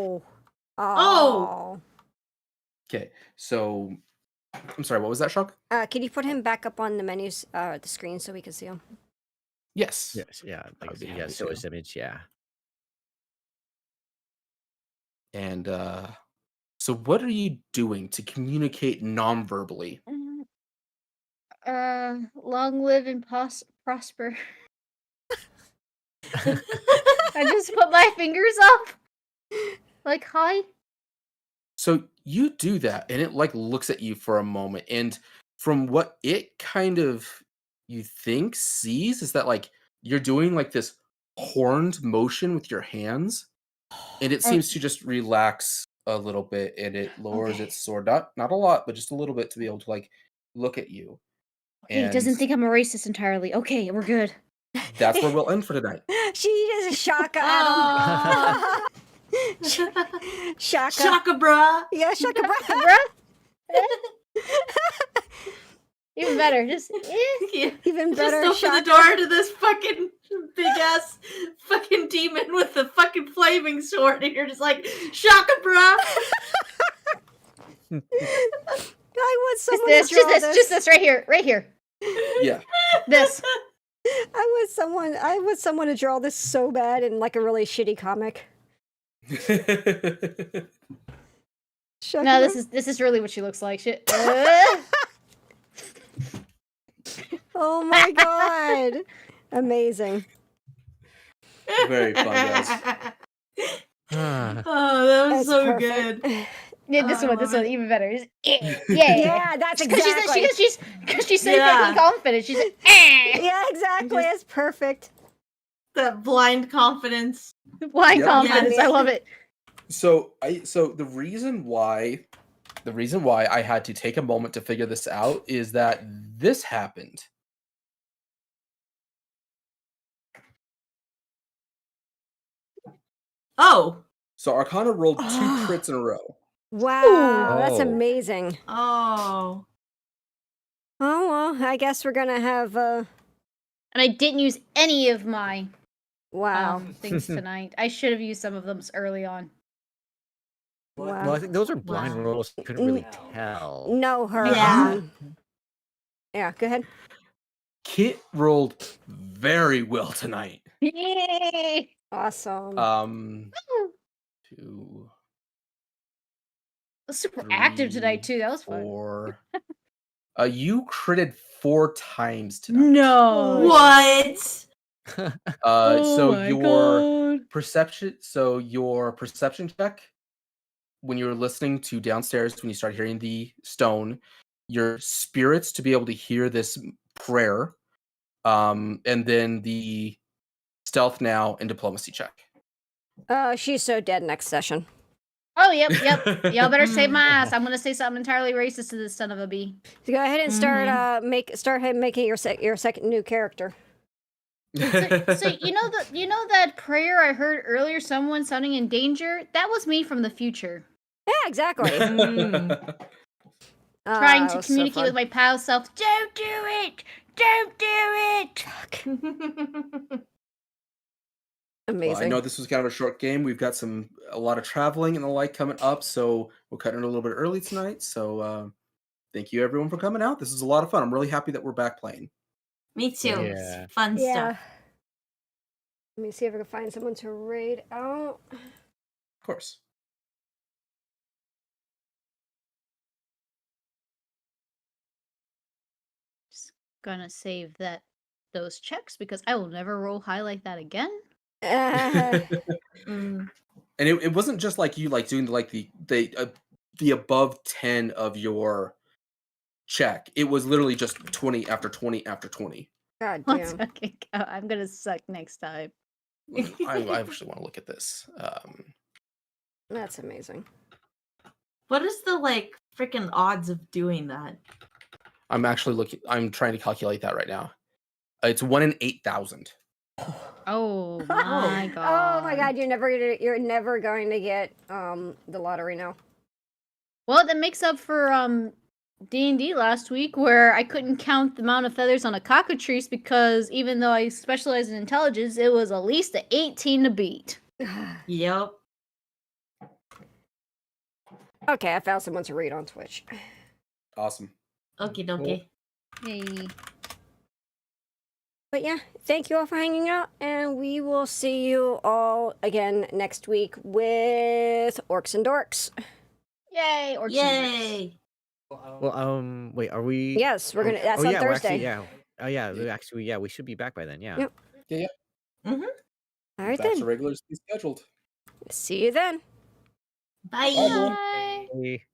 Oh. Okay, so I'm sorry, what was that, Shock? Can you put him back up on the menus, the screen, so we can see him? Yes. Yes, yeah. I would be Yeah, happy so to. his image, yeah. And so what are you doing to communicate non-verbally? Long live and prosper. I just put my fingers up. Like, hi. So you do that, and it like looks at you for a moment, and from what it kind of you think sees is that like you're doing like this horned motion with your hands, and it seems to just relax a little bit, and it lowers Okay. its sword, not a lot, but just a little bit to be able to like look at you. Okay, it doesn't And think I'm a racist entirely. Okay, we're good. that's where we'll end for tonight. She is a shaka at him. Shaka. Shaka, bruh. Yeah, shaka bra. Bruh. Even better. Just Yeah. Even better. Just open the door to this fucking big ass fucking demon with the fucking flaming sword, and you're just like, Shaka, bruh. I want someone this, to draw just this right here. Yeah. This. I want someone to draw this so bad in like a really shitty comic. Shag No, Mommy? this is really what she looks like. She, Oh my god. Amazing. Very fun, guys. Ah. Oh, that was That's so perfect. good. yeah, Oh, this I one love it. even better. Yeah. Yeah, that's exactly. Because she's so Yeah. fucking confident. She's like, eh. Yeah, exactly. Just- It's perfect. That blind confidence. Blind Yep. confidence. Yes. I love it. So the reason why I had to take a moment to figure this out is that this happened. Oh. So Arcana rolled 2 Oh. crits in a row. Wow, that's Oh. amazing. Oh. Oh well, I guess we're gonna have And I didn't use any of my wow. things tonight. I should have used some of them early on. Wow. Well, I think those are blind Wow. rolls. You couldn't really tell. No, her. Yeah. Yeah, go ahead. Kit rolled very well tonight. Awesome. 2, Super active tonight too. That was fun. 4. You critted 4 times tonight. No. What? So my your God. perception check when you were listening to downstairs when you started hearing the stone, your spirits to be able to hear this prayer, and then the stealth now and diplomacy check. She's so dead next session. Oh, yep. Y'all better save my ass. I'm gonna say something entirely racist to this son of a bee. So go ahead and start making your second new character. So you know that prayer I heard earlier, someone sounding in danger? That was me from the future. Yeah, exactly. Trying that to was so communicate fun. with my pal self. Don't do it! Don't do it! Amazing. Well, I know this was kind of a short game. We've got a lot of traveling and the like coming up, so we're cutting it a little bit early tonight. So thank you everyone for coming out. This is a lot of fun. I'm really happy that we're back playing. Me too. Yeah. It's fun stuff. Let me see if I can find someone to raid out. Of course. Just gonna save those checks because I will never roll high like that again. Mm. And it wasn't just like you like doing like the above 10 of your check. It was literally just 20 after 20 after 20. God Let's damn. fucking go. I'm gonna suck next time. I actually want to look at this. That's amazing. What is the freaking odds of doing that? I'm trying to calculate that right now. It's 1 in 8,000. Oh my god. Oh my god, you're never going to get the lottery now. Well, that makes up for D&D last week where I couldn't count the amount of feathers on a cockatrice because even though I specialize in intelligence, it was at least an 18 to beat. Yep. Okay, I found someone to read on Twitch. Awesome. Okie dokie. Hey. But yeah, thank you all for hanging out, and we will see you all again next week with Orcs and Dorks. Yay! Or Yay! Well, wait, are we? Yes, we're gonna. That's on yeah, we're actually, Thursday. yeah. Oh yeah, actually, we should be back by then. Yeah. Yep. Mm-hmm. All right Back then. to regularly scheduled. See you then. Bye. Bye. Hey.